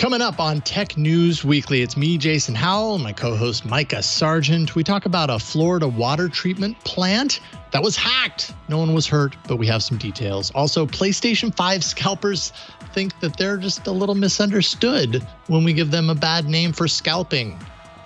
Coming up on Tech News Weekly, it's me, Jason Howell, and my co-host Mikah Sargent. We talk about a Florida water treatment plant that was hacked. No one was hurt, but we have some details. Also, PlayStation 5 scalpers think that they're just a little misunderstood when we give them a bad name for scalping.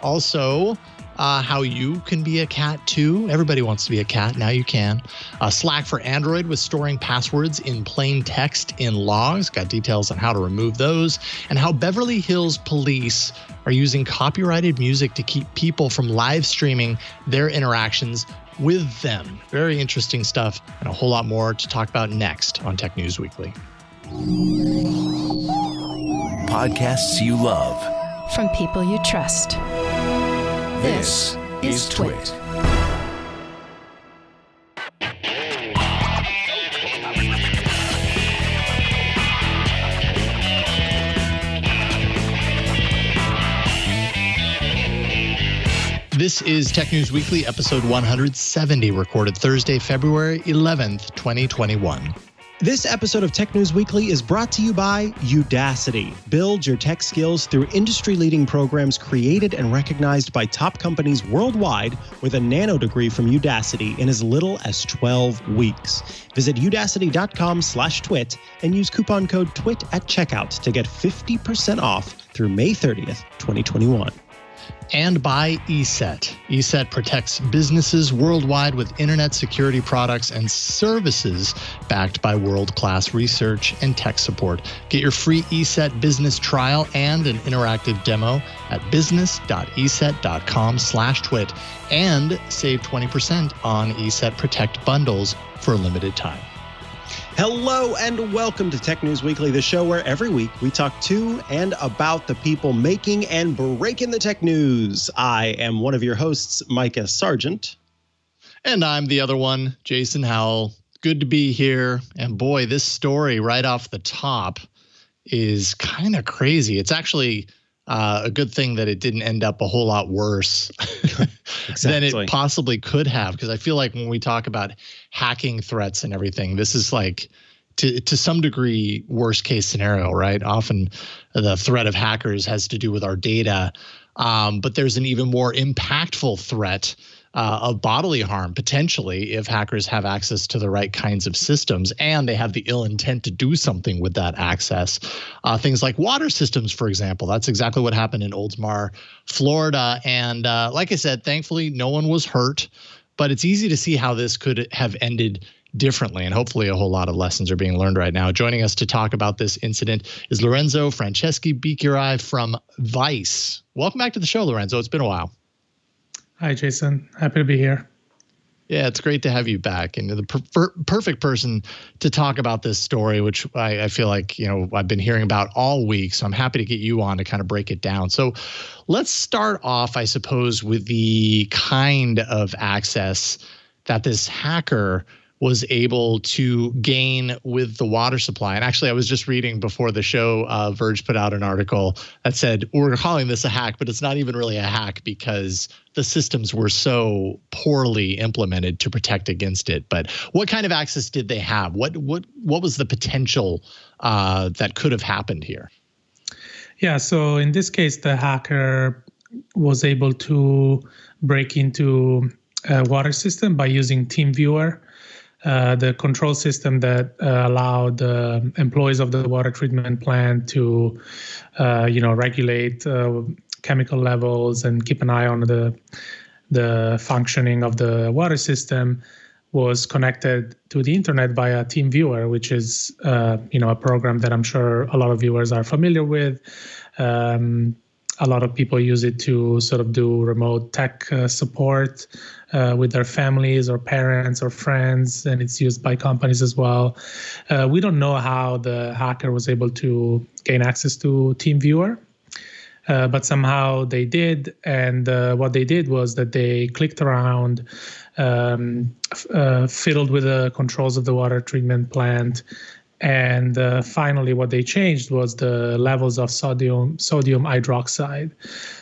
Also, how you can be a cat too. Everybody wants to be a cat. Now you can. Slack for Android with storing passwords in plain text in logs. Got details on how to remove those. And how Beverly Hills police are using copyrighted music to keep people from live streaming their interactions with them. Very interesting stuff and a whole lot more to talk about next on Tech News Weekly. Podcasts you love. From people you trust. This is Twit. This is Tech News Weekly, episode 170, recorded Thursday, February 11th, 2021. This episode of Tech News Weekly is brought to you by Udacity. Build your tech skills through industry-leading programs created and recognized by top companies worldwide with a nano degree from Udacity in as little as 12 weeks. Visit udacity.com/twit and use coupon code TWIT at checkout to get 50% off through May 30th, 2021. And by ESET. ESET protects businesses worldwide with internet security products and services backed by world-class research and tech support. Get your free ESET business trial and an interactive demo at business.eset.com/twit and save 20% on ESET Protect bundles for a limited time. Hello and welcome to Tech News Weekly, the show where every week we talk to and about the people making and breaking the tech news. I am one of your hosts, Mikah Sargent. And I'm the other one, Jason Howell. Good to be here. And boy, this story right off the top is kind of crazy. It's actually a good thing that it didn't end up a whole lot worse than it possibly could have. Because I feel like when we talk about hacking threats and everything, this is like to some degree worst case scenario, right? Often the threat of hackers has to do with our data, but there's an even more impactful threat of bodily harm, potentially, if hackers have access to the right kinds of systems and they have the ill intent to do something with that access. Things like water systems, for example. That's exactly what happened in Oldsmar, Florida. And like I said, thankfully, no one was hurt, but it's easy to see how this could have ended differently. And hopefully a whole lot of lessons are being learned right now. Joining us to talk about this incident is Lorenzo Franceschi-Bicchierai from Vice. Welcome back to the show, Lorenzo. It's been a while. Hi, Jason. Happy to be here. Yeah, it's great to have you back. And you're the perfect person to talk about this story, which I feel like, I've been hearing about all week. So I'm happy to get you on to kind of break it down. So let's start off, I suppose, with the kind of access that this hacker was able to gain with the water supply. And actually, I was just reading before the show, Verge put out an article that said, we're calling this a hack, but it's not even really a hack because the systems were so poorly implemented to protect against it. But what kind of access did they have? What was the potential that could have happened here? Yeah, so in this case, the hacker was able to break into a water system by using TeamViewer. The control system that allowed the employees of the water treatment plant to, regulate chemical levels and keep an eye on the functioning of the water system was connected to the internet via TeamViewer, which is, a program that I'm sure a lot of viewers are familiar with. A lot of people use it to sort of do remote tech support with their families or parents or friends, and it's used by companies as well. We don't know how the hacker was able to gain access to TeamViewer, but somehow they did. And what they did was that they clicked around, fiddled with the controls of the water treatment plant, and finally, what they changed was the levels of sodium hydroxide.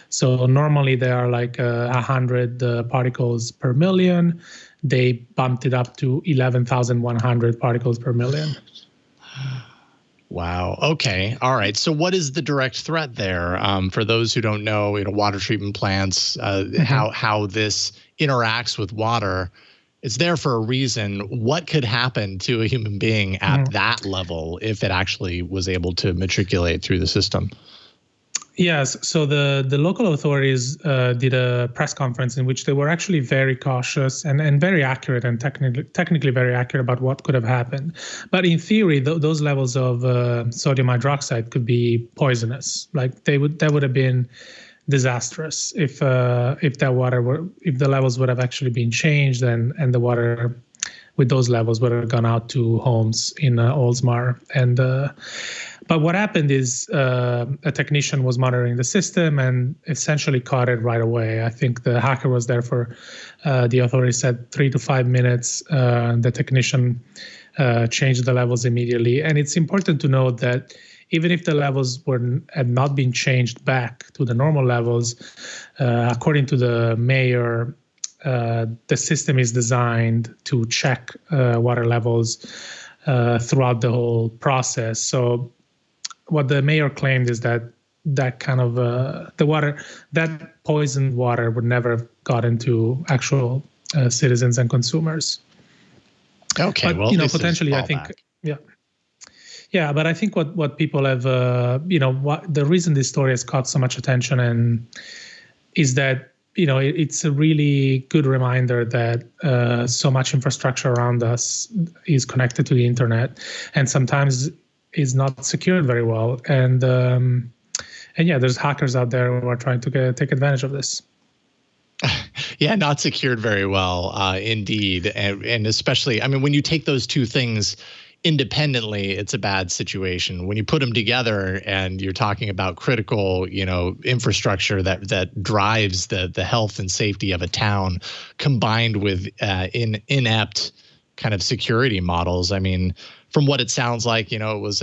So normally they are like 100 particles per million. They bumped it up to 11,100 particles per million. Wow. Okay. All right. So what is the direct threat there? For those who don't know, water treatment plants, how this interacts with water, it's there for a reason. What could happen to a human being at that level if it actually was able to matriculate through the system? Yes. So the local authorities did a press conference in which they were actually very cautious and very accurate and technically very accurate about what could have happened. But in theory, those levels of sodium hydroxide could be poisonous. Like that would have been disastrous if the levels would have actually been changed and the water with those levels would have gone out to homes in Oldsmar. And but what happened is a technician was monitoring the system and essentially caught it right away. I think the hacker was there for, the authorities said, 3 to 5 minutes. The technician changed the levels immediately. And it's important to note that even if the levels had not been changed back to the normal levels, according to the mayor, the system is designed to check water levels throughout the whole process. So what the mayor claimed is that kind of that poisoned water would never have got into actual citizens and consumers. Okay, but, well, potentially, I think, yeah. But I think what people have, the reason this story has caught so much attention and is that it's a really good reminder that so much infrastructure around us is connected to the internet, and sometimes is not secured very well. And yeah, there's hackers out there who are trying to take advantage of this. Yeah, not secured very well, indeed. And especially, I mean, when you take those two things independently, it's a bad situation. When you put them together and you're talking about critical, infrastructure that drives the health and safety of a town, combined with inept kind of security models. I mean, from what it sounds like, it was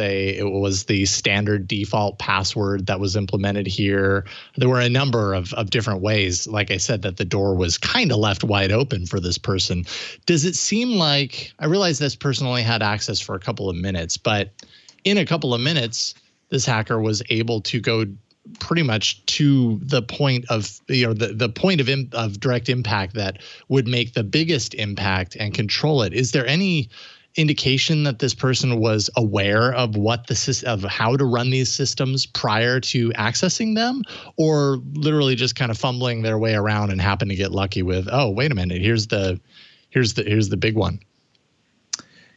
the standard default password that was implemented here. There were a number of different ways, like I said, that the door was kind of left wide open for this person. Does it seem like, I realize this person only had access for a couple of minutes, but in a couple of minutes, this hacker was able to go pretty much to the point of, the point of direct impact that would make the biggest impact and control it. Is there any indication that this person was aware of of how to run these systems prior to accessing them, or literally just kind of fumbling their way around and happened to get lucky with, oh, wait a minute, here's the big one?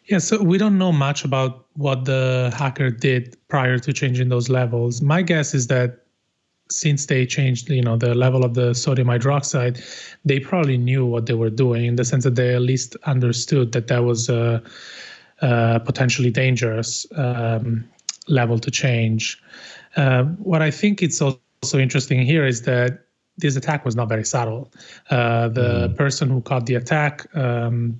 Yeah, so we don't know much about what the hacker did prior to changing those levels. My guess is that since they changed, the level of the sodium hydroxide, they probably knew what they were doing, in the sense that they at least understood that was a potentially dangerous level to change. What I think it's also interesting here is that this attack was not very subtle. The person who caught the attack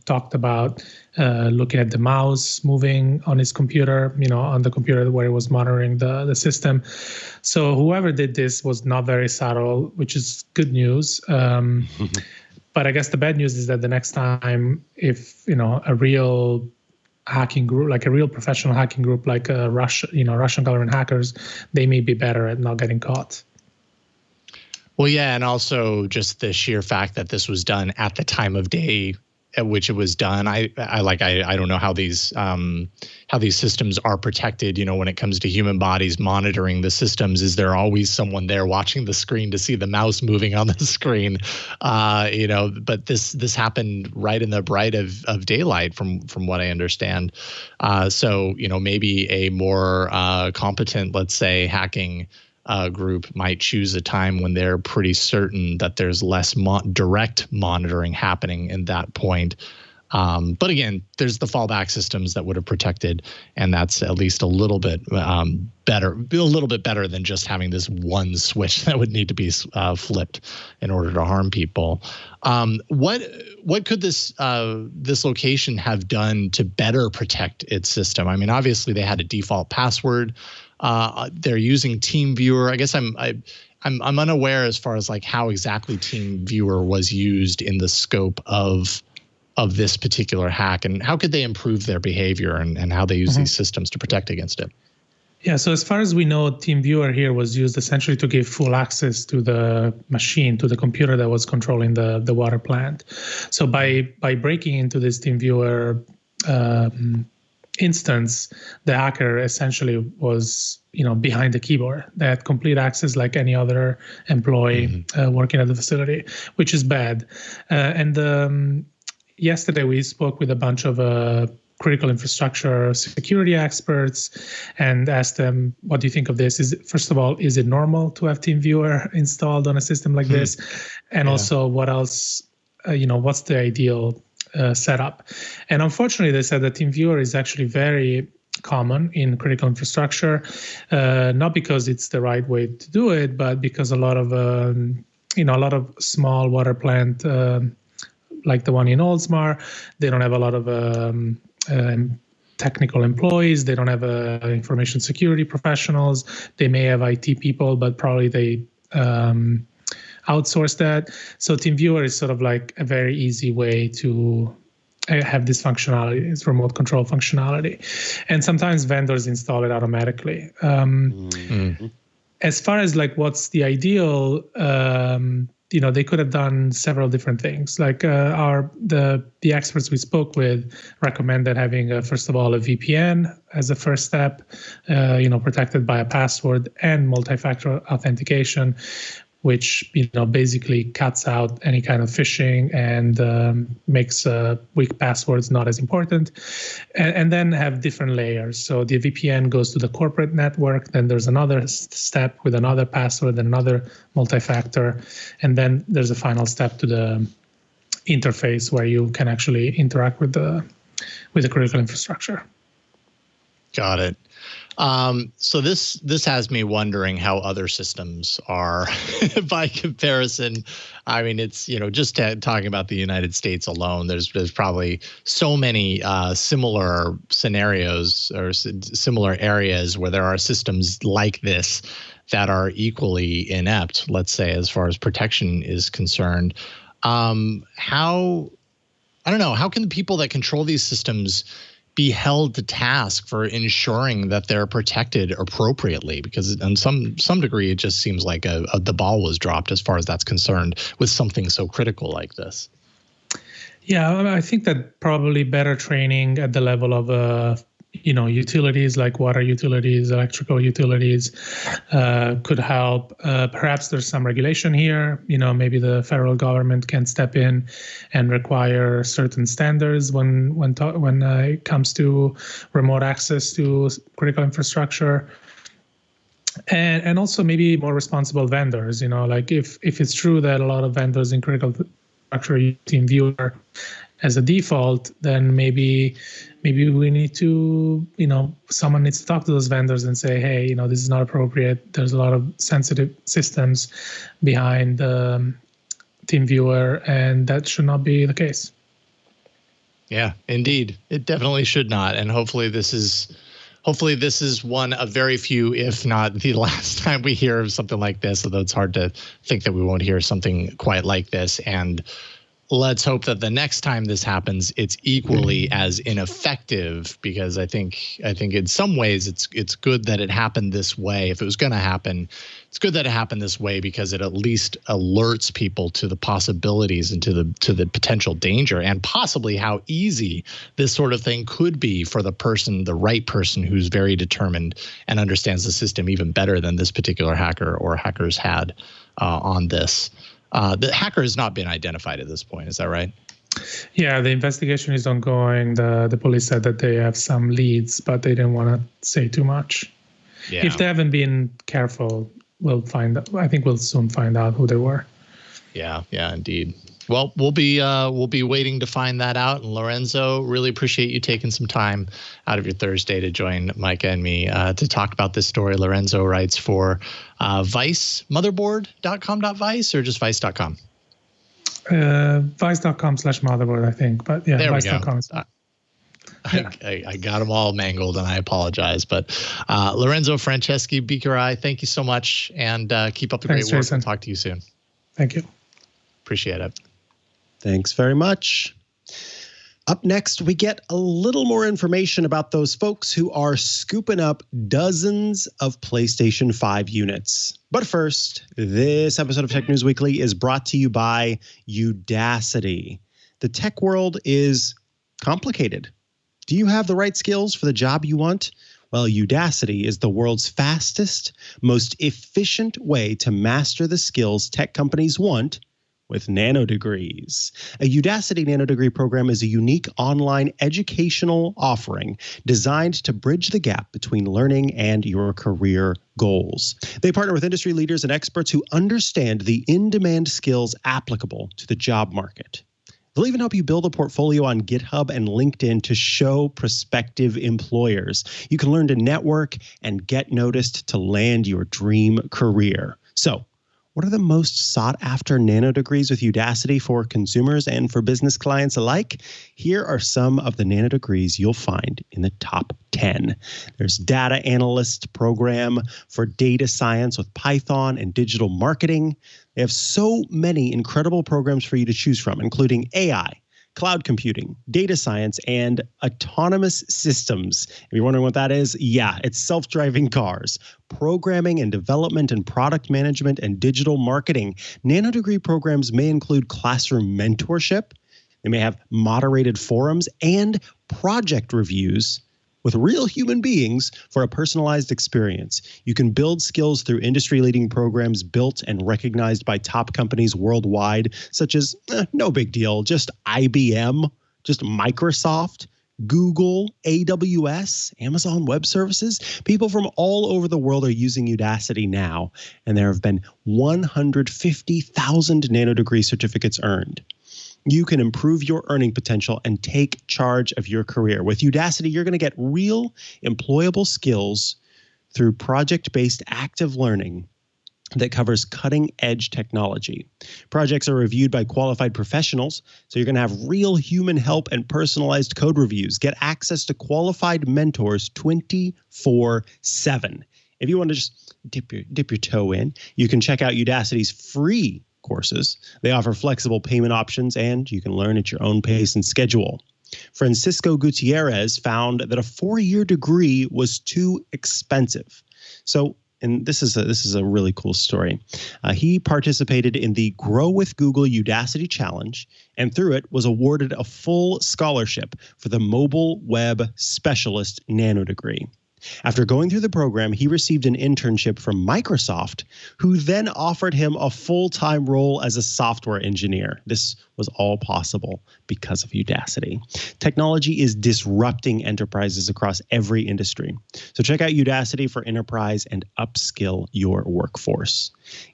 talked about looking at the mouse moving on his computer, on the computer where he was monitoring the system. So whoever did this was not very subtle, which is good news. But I guess the bad news is that the next time, if a real hacking group, like a real professional hacking group, like Russian government hackers, they may be better at not getting caught. Well, yeah, and also just the sheer fact that this was done at the time of day at which it was done. I don't know how these systems are protected. When it comes to human bodies monitoring the systems, is there always someone there watching the screen to see the mouse moving on the screen? But this happened right in the bright of daylight, from what I understand. So maybe a more competent, let's say, hacking group might choose a time when they're pretty certain that there's less direct monitoring happening in that point. But again, there's the fallback systems that would have protected, and that's at least a little bit better than just having this one switch that would need to be flipped in order to harm people. What could this location have done to better protect its system? I mean, obviously they had a default password. They're using TeamViewer. I guess I'm unaware as far as like how exactly TeamViewer was used in the scope of this particular hack, and how could they improve their behavior and how they use these systems to protect against it. Yeah, so as far as we know, TeamViewer here was used essentially to give full access to the machine, to the computer that was controlling the water plant. So by breaking into this TeamViewer instance, the hacker essentially was, behind the keyboard. They had complete access like any other employee working at the facility, which is bad. Yesterday we spoke with a bunch of critical infrastructure security experts and asked them, what do you think of this? First of all, is it normal to have TeamViewer installed on a system like this? And also, what else, what's the ideal setup? And unfortunately, they said that TeamViewer is actually very common in critical infrastructure, not because it's the right way to do it, but because a lot of small water plant, like the one in Oldsmar, they don't have a lot of technical employees. They don't have information security professionals. They may have IT people, but probably they outsource that. So TeamViewer is sort of like a very easy way to have this functionality. It's remote control functionality. And sometimes vendors install it automatically. As far as like what's the ideal, they could have done several different things. Like the experts we spoke with recommended having, first of all, a VPN as a first step, protected by a password and multi-factor authentication, which basically cuts out any kind of phishing and makes weak passwords not as important. And then have different layers. So the VPN goes to the corporate network. Then there's another step with another password and another multi-factor. And then there's a final step to the interface where you can actually interact with the critical infrastructure. Got it. So this has me wondering how other systems are by comparison. I mean, it's, just talking about the United States alone, there's probably so many similar scenarios or similar areas where there are systems like this that are equally inept, let's say, as far as protection is concerned. How can the people that control these systems be held to task for ensuring that they're protected appropriately? Because in some degree, it just seems like the ball was dropped as far as that's concerned with something so critical like this. Yeah, I think that probably better training at the level of utilities like water utilities, electrical utilities could help. Perhaps there's some regulation here. Maybe the federal government can step in and require certain standards when it comes to remote access to critical infrastructure. And also maybe more responsible vendors. Like if it's true that a lot of vendors in critical infrastructure use TeamViewer as a default, then maybe we need to, someone needs to talk to those vendors and say, hey, this is not appropriate. There's a lot of sensitive systems behind TeamViewer, and that should not be the case. Yeah, indeed. It definitely should not. And hopefully this is one of very few, if not the last time we hear of something like this, although it's hard to think that we won't hear something quite like this. And let's hope that the next time this happens, it's equally as ineffective, because I think in some ways it's good that it happened this way. If it was going to happen, it's good that it happened this way, because it at least alerts people to the possibilities and to the potential danger, and possibly how easy this sort of thing could be for the right person who's very determined and understands the system even better than this particular hacker or hackers had on this. The hacker has not been identified at this point. Is that right? Yeah, the investigation is ongoing. The police said that they have some leads, but they didn't want to say too much. Yeah. If they haven't been careful, I think we'll soon find out who they were. Yeah, indeed. Well, we'll be waiting to find that out. And Lorenzo, really appreciate you taking some time out of your Thursday to join Mikah and me to talk about this story. Lorenzo writes for Vice, motherboard.com.vice, or just vice.com? Vice.com/motherboard, I think. But yeah, there vice.com. I got them all mangled, and I apologize. But Lorenzo Franceschi-Bicchierai, thank you so much, and keep up the great work. Jason. We'll talk to you soon. Thank you. Appreciate it. Thanks very much. Up next, we get a little more information about those folks who are scooping up dozens of PlayStation 5 units. But first, this episode of Tech News Weekly is brought to you by Udacity. The tech world is complicated. Do you have the right skills for the job you want? Well, Udacity is the world's fastest, most efficient way to master the skills tech companies want with nanodegrees. A Udacity nanodegree program is a unique online educational offering designed to bridge the gap between learning and your career goals. They partner with industry leaders and experts who understand the in-demand skills applicable to the job market. They'll even help you build a portfolio on GitHub and LinkedIn to show prospective employers. You can learn to network and get noticed to land your dream career. So, what are the most sought-after nanodegrees with Udacity for consumers and for business clients alike? Here are some of the nanodegrees you'll find in the top 10. There's Data Analyst Program for data science with Python and digital marketing. They have so many incredible programs for you to choose from, including AI, cloud computing, data science, and autonomous systems. If you're wondering what that is, yeah, it's self-driving cars, programming and development and product management and digital marketing. Nanodegree programs may include classroom mentorship. They may have moderated forums and project reviews with real human beings for a personalized experience. You can build skills through industry-leading programs built and recognized by top companies worldwide, such as, no big deal, just IBM, just Microsoft, Google, AWS, Amazon Web Services. People from all over the world are using Udacity now, and there have been 150,000 nanodegree certificates earned. You can improve your earning potential and take charge of your career. With Udacity, you're going to get real employable skills through project-based active learning that covers cutting-edge technology. Projects are reviewed by qualified professionals, so you're going to have real human help and personalized code reviews. Get access to qualified mentors 24/7. If you want to just dip your toe in, you can check out Udacity's free courses. They offer flexible payment options, and you can learn at your own pace and schedule. Francisco Gutierrez found that a 4-year degree was too expensive. So, and this is a really cool story. He participated in the Grow with Google Udacity Challenge, and through it was awarded a full scholarship for the Mobile Web Specialist Nanodegree. After going through the program, he received an internship from Microsoft, who then offered him a full-time role as a software engineer. This was all possible because of Udacity. Technology is disrupting enterprises across every industry. So check out Udacity for enterprise and upskill your workforce.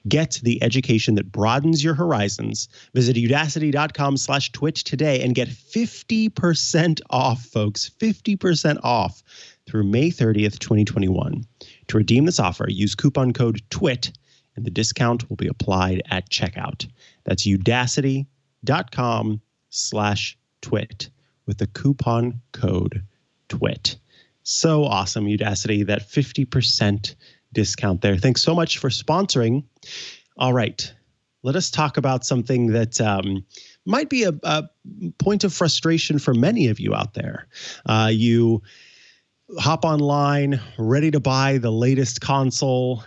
Get the education that broadens your horizons. Visit udacity.com/twit today and get 50% off, folks, 50% off through May 30th, 2021. To redeem this offer, use coupon code TWIT, and the discount will be applied at checkout. That's udacity.com/twit with the coupon code TWIT. So awesome, Udacity, that 50% discount there. Thanks so much for sponsoring. All right, let us talk about something that might be a point of frustration for many of you out there. You hop online, ready to buy the latest console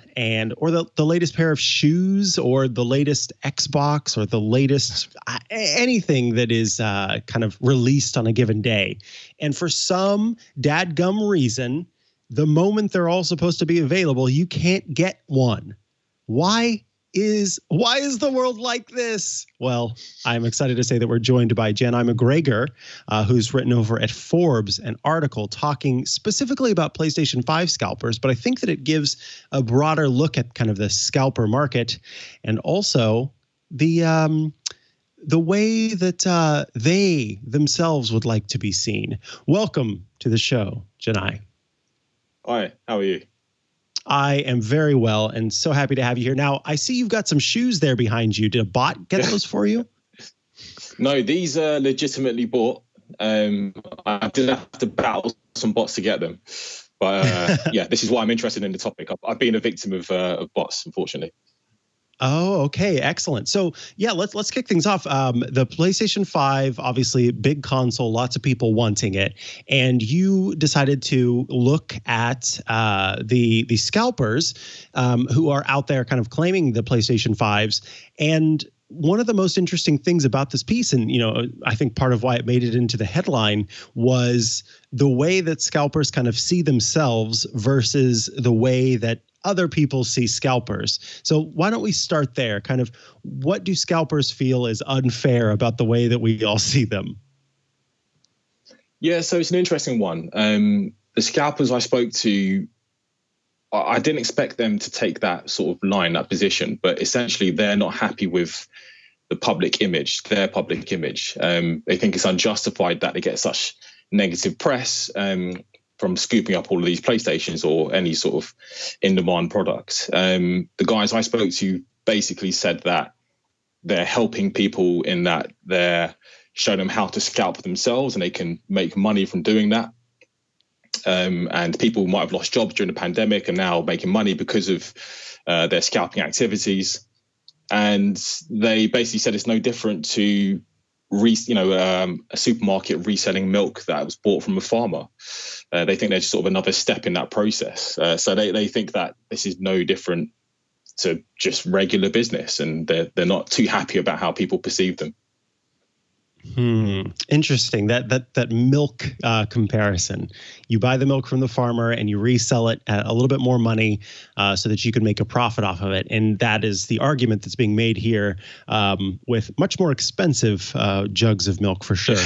or the latest pair of shoes or the latest Xbox or the latest anything that is kind of released on a given day. And for some dadgum reason, the moment they're all supposed to be available, you can't get one. Why is the world like this? Well, I'm excited to say that we're joined by Janhoi McGregor, who's written over at Forbes an article talking specifically about PlayStation 5 scalpers, but I think that it gives a broader look at kind of the scalper market and also the way that they themselves would like to be seen. Welcome to the show, Janhoi. Hi, how are you? I am very well and so happy to have you here. Now, I see you've got some shoes there behind you. Did a bot get those for you? No, these are legitimately bought. I did have to battle some bots to get them. But yeah, this is why I'm interested in the topic. I've been a victim of bots, unfortunately. Oh, okay, excellent. So yeah, let's kick things off. The PlayStation 5, obviously big console, lots of people wanting it, and you decided to look at the scalpers who are out there kind of claiming the PlayStation 5s. And one of the most interesting things about this piece, and I think part of why it made it into the headline, was the way that scalpers kind of see themselves versus the way that other people see scalpers. So why don't we start there? Kind of, what do scalpers feel is unfair about the way that we all see them? Yeah, so it's an interesting one. The scalpers I spoke to, I didn't expect them to take that sort of line, that position, but essentially they're not happy with the public image, their public image. They think it's unjustified that they get such negative press from scooping up all of these PlayStations or any sort of in-demand products. The guys I spoke to basically said that they're helping people in that they're showing them how to scalp themselves and they can make money from doing that. And people might have lost jobs during the pandemic and now making money because of their scalping activities. And they basically said it's no different to a supermarket reselling milk that was bought from a farmer. They think they're just sort of another step in that process. So they think that this is no different to just regular business, and they're not too happy about how people perceive them. Interesting. That milk comparison. You buy the milk from the farmer and you resell it at a little bit more money so that you can make a profit off of it. And that is the argument that's being made here with much more expensive jugs of milk for sure.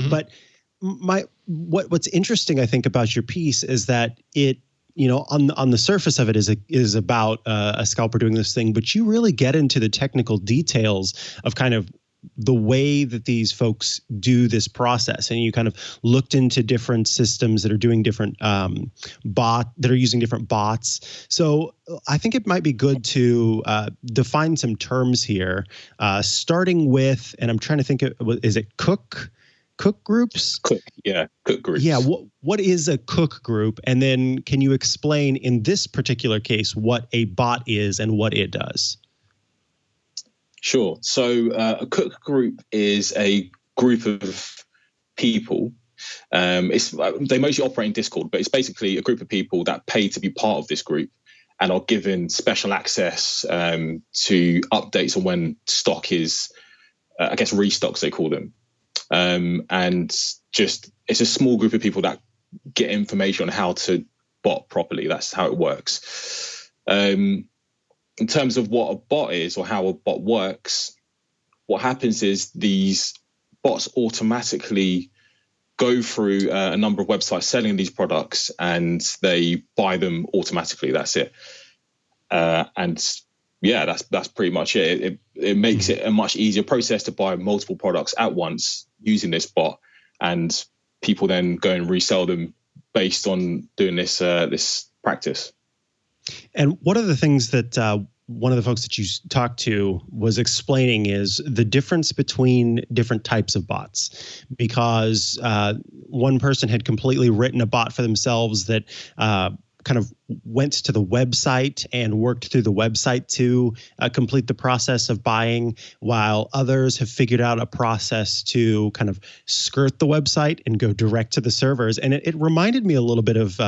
But what's interesting, I think, about your piece is that it, on the surface of it is about a scalper doing this thing, but you really get into the technical details of kind of the way that these folks do this process. And you kind of looked into different systems that are doing different that are using different bots. So I think it might be good to define some terms here, starting with, and I'm trying to think, is it cook groups? Cook groups. Yeah. What is a cook group? And then can you explain in this particular case what a bot is and what it does? Sure. So a cook group is a group of people. They mostly operate in Discord, but it's basically a group of people that pay to be part of this group and are given special access to updates on when stock is, restocks, they call them. And just it's a small group of people that get information on how to bot properly. That's how it works. In terms of what a bot is or how a bot works, what happens is these bots automatically go through a number of websites selling these products and they buy them automatically. That's it. That's pretty much it. It makes it a much easier process to buy multiple products at once using this bot, and people then go and resell them based on doing this practice. And one of the things that one of the folks that you talked to was explaining is the difference between different types of bots, because one person had completely written a bot for themselves that kind of went to the website and worked through the website to complete the process of buying, while others have figured out a process to kind of skirt the website and go direct to the servers. And it reminded me a little bit of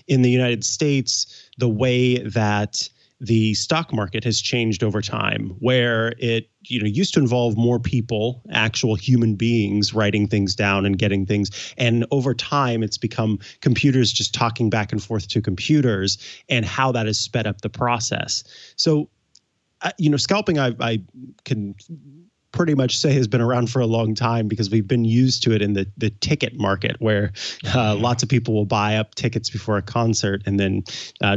in the United States, the way that the stock market has changed over time, where it used to involve more people, actual human beings, writing things down and getting things. And over time, it's become computers just talking back and forth to computers, and how that has sped up the process. So, scalping, I can pretty much say has been around for a long time, because we've been used to it in the ticket market, where lots of people will buy up tickets before a concert and then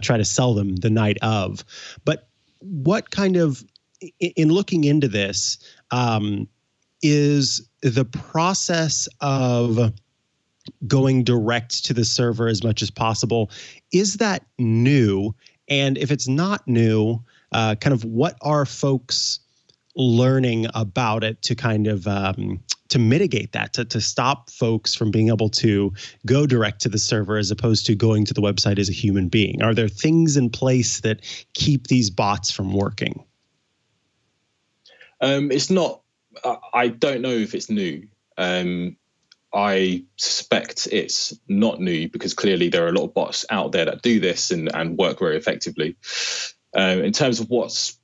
try to sell them the night of. But what kind of, in looking into this, is the process of going direct to the server as much as possible, is that new? And if it's not new, kind of what are folks learning about it to kind of mitigate that, to stop folks from being able to go direct to the server as opposed to going to the website as a human being? Are there things in place that keep these bots from working? It's not. I don't know if it's new. I suspect it's not new because clearly there are a lot of bots out there that do this and work very effectively. In terms of what's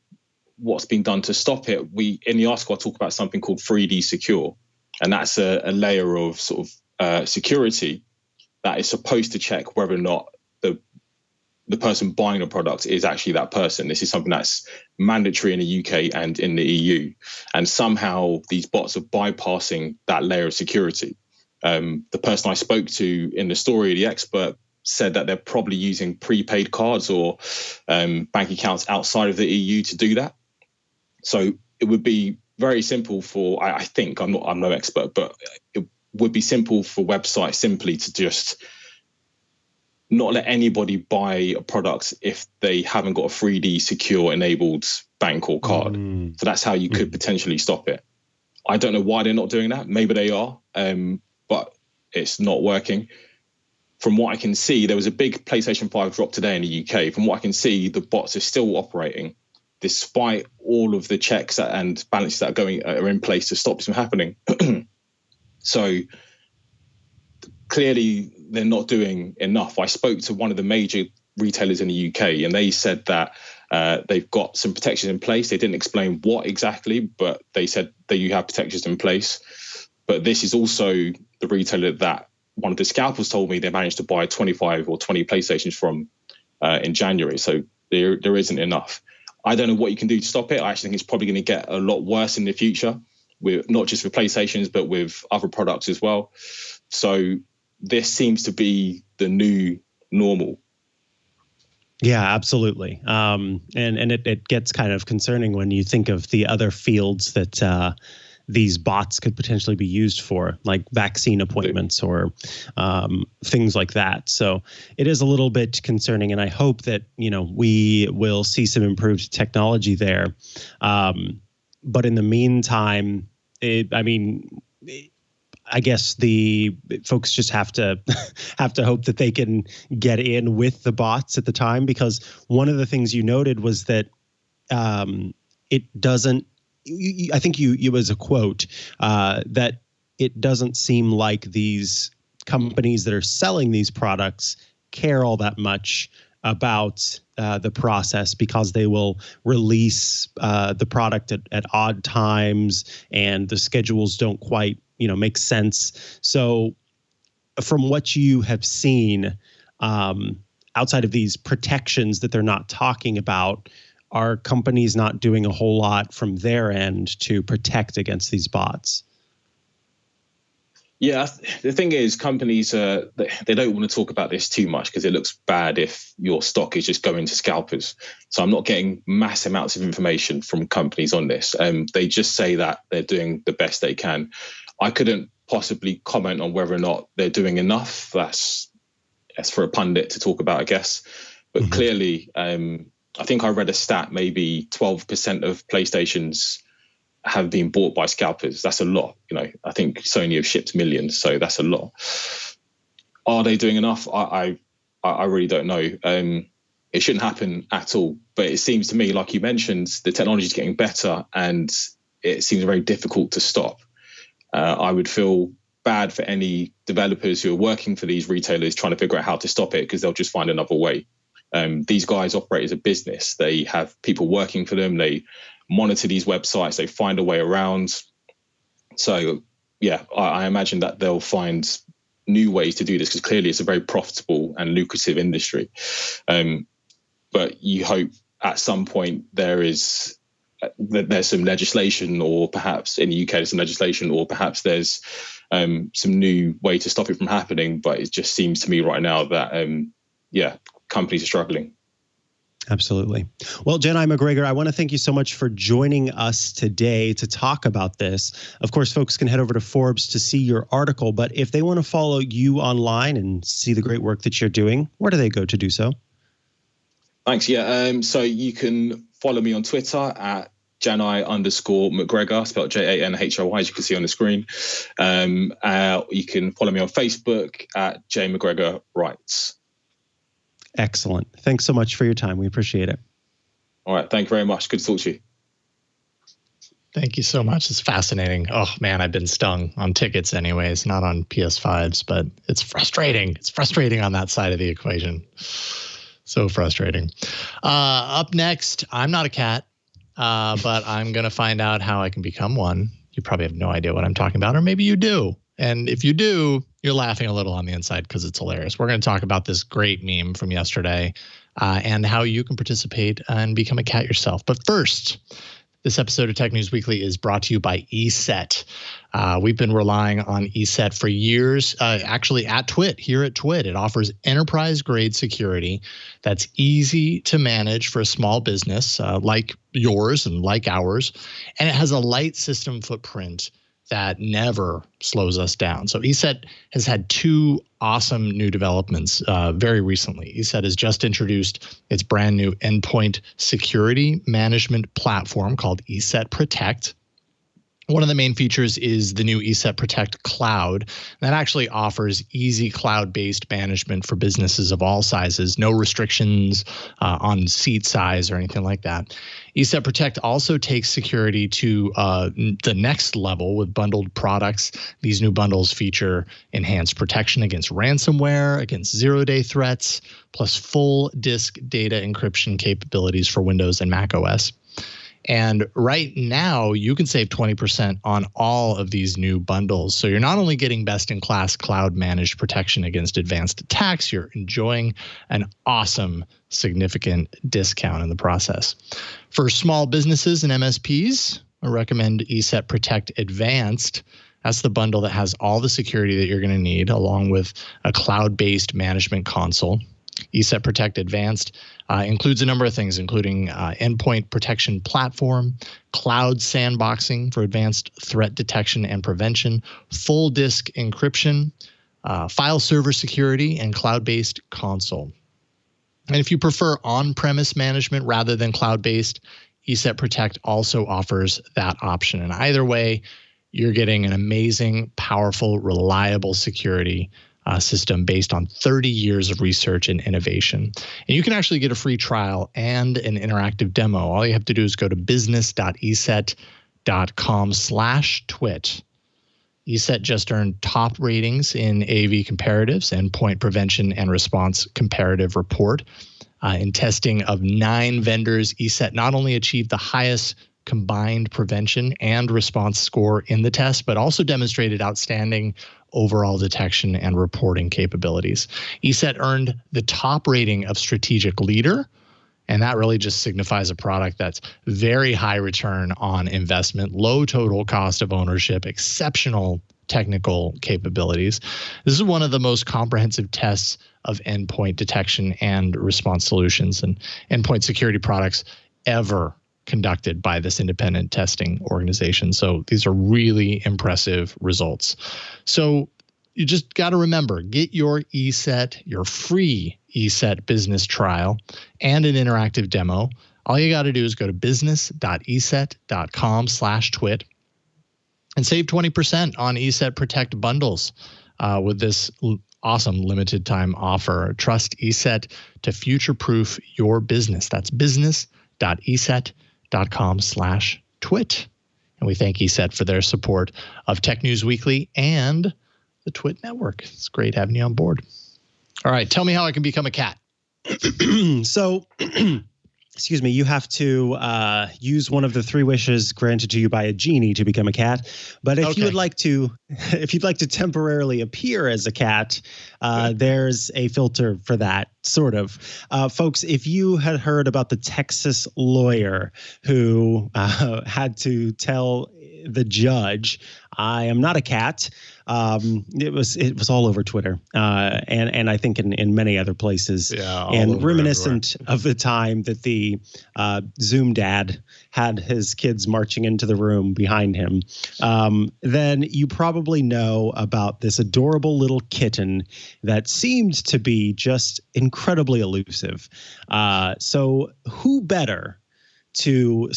been done to stop it, in the article I talk about something called 3D Secure, and that's a layer of sort of security that is supposed to check whether or not the person buying a product is actually that person. This is something that's mandatory in the UK and in the EU, and somehow these bots are bypassing that layer of security. The person I spoke to in the story, the expert, said that they're probably using prepaid cards or bank accounts outside of the EU to do that. So it would be very simple for, I think, I'm no expert, but it would be simple for websites simply to just not let anybody buy a product if they haven't got a 3D secure enabled bank or card. So that's how you could potentially stop it. I don't know why they're not doing that. Maybe they are, but it's not working. From what I can see, there was a big PlayStation 5 drop today in the UK. From what I can see, the bots are still operating despite all of the checks and balances that are in place to stop this from happening. So clearly they're not doing enough. I spoke to one of the major retailers in the UK and they said that they've got some protections in place. They didn't explain what exactly, but they said that you have protections in place. But this is also the retailer that one of the scalpers told me they managed to buy 25 or 20 PlayStations from in January. So there isn't enough. I don't know what you can do to stop it. I actually think it's probably going to get a lot worse in the future, with not just with PlayStations, but with other products as well. So this seems to be the new normal. Yeah, absolutely. And it gets kind of concerning when you think of the other fields that these bots could potentially be used for, like vaccine appointments or things like that. So it is a little bit concerning, and I hope that, we will see some improved technology there. But in the meantime, I guess the folks just have to hope that they can get in with the bots at the time, because one of the things you noted was that it doesn't. I think it was a quote that it doesn't seem like these companies that are selling these products care all that much about the process, because they will release the product at odd times and the schedules don't quite make sense. So from what you have seen, outside of these protections that they're not talking about, are companies not doing a whole lot from their end to protect against these bots? Yeah, the thing is, companies, they don't want to talk about this too much because it looks bad if your stock is just going to scalpers. So I'm not getting mass amounts of information from companies on this. They just say that they're doing the best they can. I couldn't possibly comment on whether or not they're doing enough. That's for a pundit to talk about, I guess. But clearly, I think I read a stat, maybe 12% of PlayStations have been bought by scalpers. That's a lot. I think Sony have shipped millions, so that's a lot. Are they doing enough? I really don't know. It shouldn't happen at all. But it seems to me, like you mentioned, the technology is getting better and it seems very difficult to stop. I would feel bad for any developers who are working for these retailers trying to figure out how to stop it, because they'll just find another way. These guys operate as a business. They have people working for them. They monitor these websites. They find a way around. So, yeah, I imagine that they'll find new ways to do this, because clearly it's a very profitable and lucrative industry. But you hope at some point there's some legislation, or perhaps in the UK there's some legislation, or perhaps there's some new way to stop it from happening. But it just seems to me right now that, companies are struggling. Absolutely. Well, Janhoi McGregor, I want to thank you so much for joining us today to talk about this. Of course, folks can head over to Forbes to see your article, but if they want to follow you online and see the great work that you're doing, where do they go to do so? Thanks. Yeah. So you can follow me on Twitter at Janhoi _McGregor, spelled Janhoi, as you can see on the screen. You can follow me on Facebook at J McGregor Writes. Excellent. Thanks so much for your time. We appreciate it. All right. Thank you very much. Good to talk to you. Thank you so much. It's fascinating. Oh, man, I've been stung on tickets anyways, not on PS5s, but it's frustrating. It's frustrating on that side of the equation. So frustrating. Up next, I'm not a cat, but I'm going to find out how I can become one. You probably have no idea what I'm talking about, or maybe you do. And if you do, you're laughing a little on the inside because it's hilarious. We're going to talk about this great meme from yesterday and how you can participate and become a cat yourself. But first, this episode of Tech News Weekly is brought to you by ESET. We've been relying on ESET for years, actually at TWiT, here at TWiT. It offers enterprise-grade security that's easy to manage for a small business like yours and like ours, and it has a light system footprint that never slows us down. So ESET has had two awesome new developments very recently. ESET has just introduced its brand new endpoint security management platform called ESET Protect. One of the main features is the new ESET Protect Cloud. That actually offers easy cloud-based management for businesses of all sizes, no restrictions on seat size or anything like that. ESET Protect also takes security to the next level with bundled products. These new bundles feature enhanced protection against ransomware, against zero-day threats, plus full disk data encryption capabilities for Windows and Mac OS. And right now, you can save 20% on all of these new bundles. So you're not only getting best-in-class cloud-managed protection against advanced attacks, you're enjoying an awesome, significant discount in the process. For small businesses and MSPs, I recommend ESET Protect Advanced. That's the bundle that has all the security that you're going to need, along with a cloud-based management console. ESET Protect Advanced includes a number of things, including endpoint protection platform, cloud sandboxing for advanced threat detection and prevention, full disk encryption, file server security, and cloud-based console. And if you prefer on-premise management rather than cloud-based, ESET Protect also offers that option. And either way, you're getting an amazing, powerful, reliable security system based on 30 years of research and innovation. And you can actually get a free trial and an interactive demo. All you have to do is go to business.eset.com/twit. ESET just earned top ratings in AV Comparatives and Endpoint Prevention and Response Comparative Report. In testing of 9 vendors, ESET not only achieved the highest combined prevention and response score in the test, but also demonstrated outstanding overall detection and reporting capabilities. ESET earned the top rating of strategic leader, and that really just signifies a product that's very high return on investment, low total cost of ownership, exceptional technical capabilities. This is one of the most comprehensive tests of endpoint detection and response solutions and endpoint security products ever conducted by this independent testing organization. So these are really impressive results. So you just got to remember, get your ESET, your free ESET business trial and an interactive demo. All you got to do is go to business.eset.com/twit and save 20% on ESET Protect bundles with this awesome limited time offer. Trust ESET to future-proof your business. That's business.eset.com/twit. And we thank ESET for their support of Tech News Weekly and the TWiT network. It's great having you on board. All right, tell me how I can become a cat. So, excuse me, you have to use one of the 3 wishes granted to you by a genie to become a cat. But if you would like to, if you'd like to temporarily appear as a cat, there's a filter for that, sort of. Folks, if you had heard about the Texas lawyer who had to tell the judge, I am not a cat. It was all over Twitter, and I think in many other places. Yeah, and reminiscent of the time that the Zoom dad had his kids marching into the room behind him. Then you probably know about this adorable little kitten that seemed to be just incredibly elusive. So who better to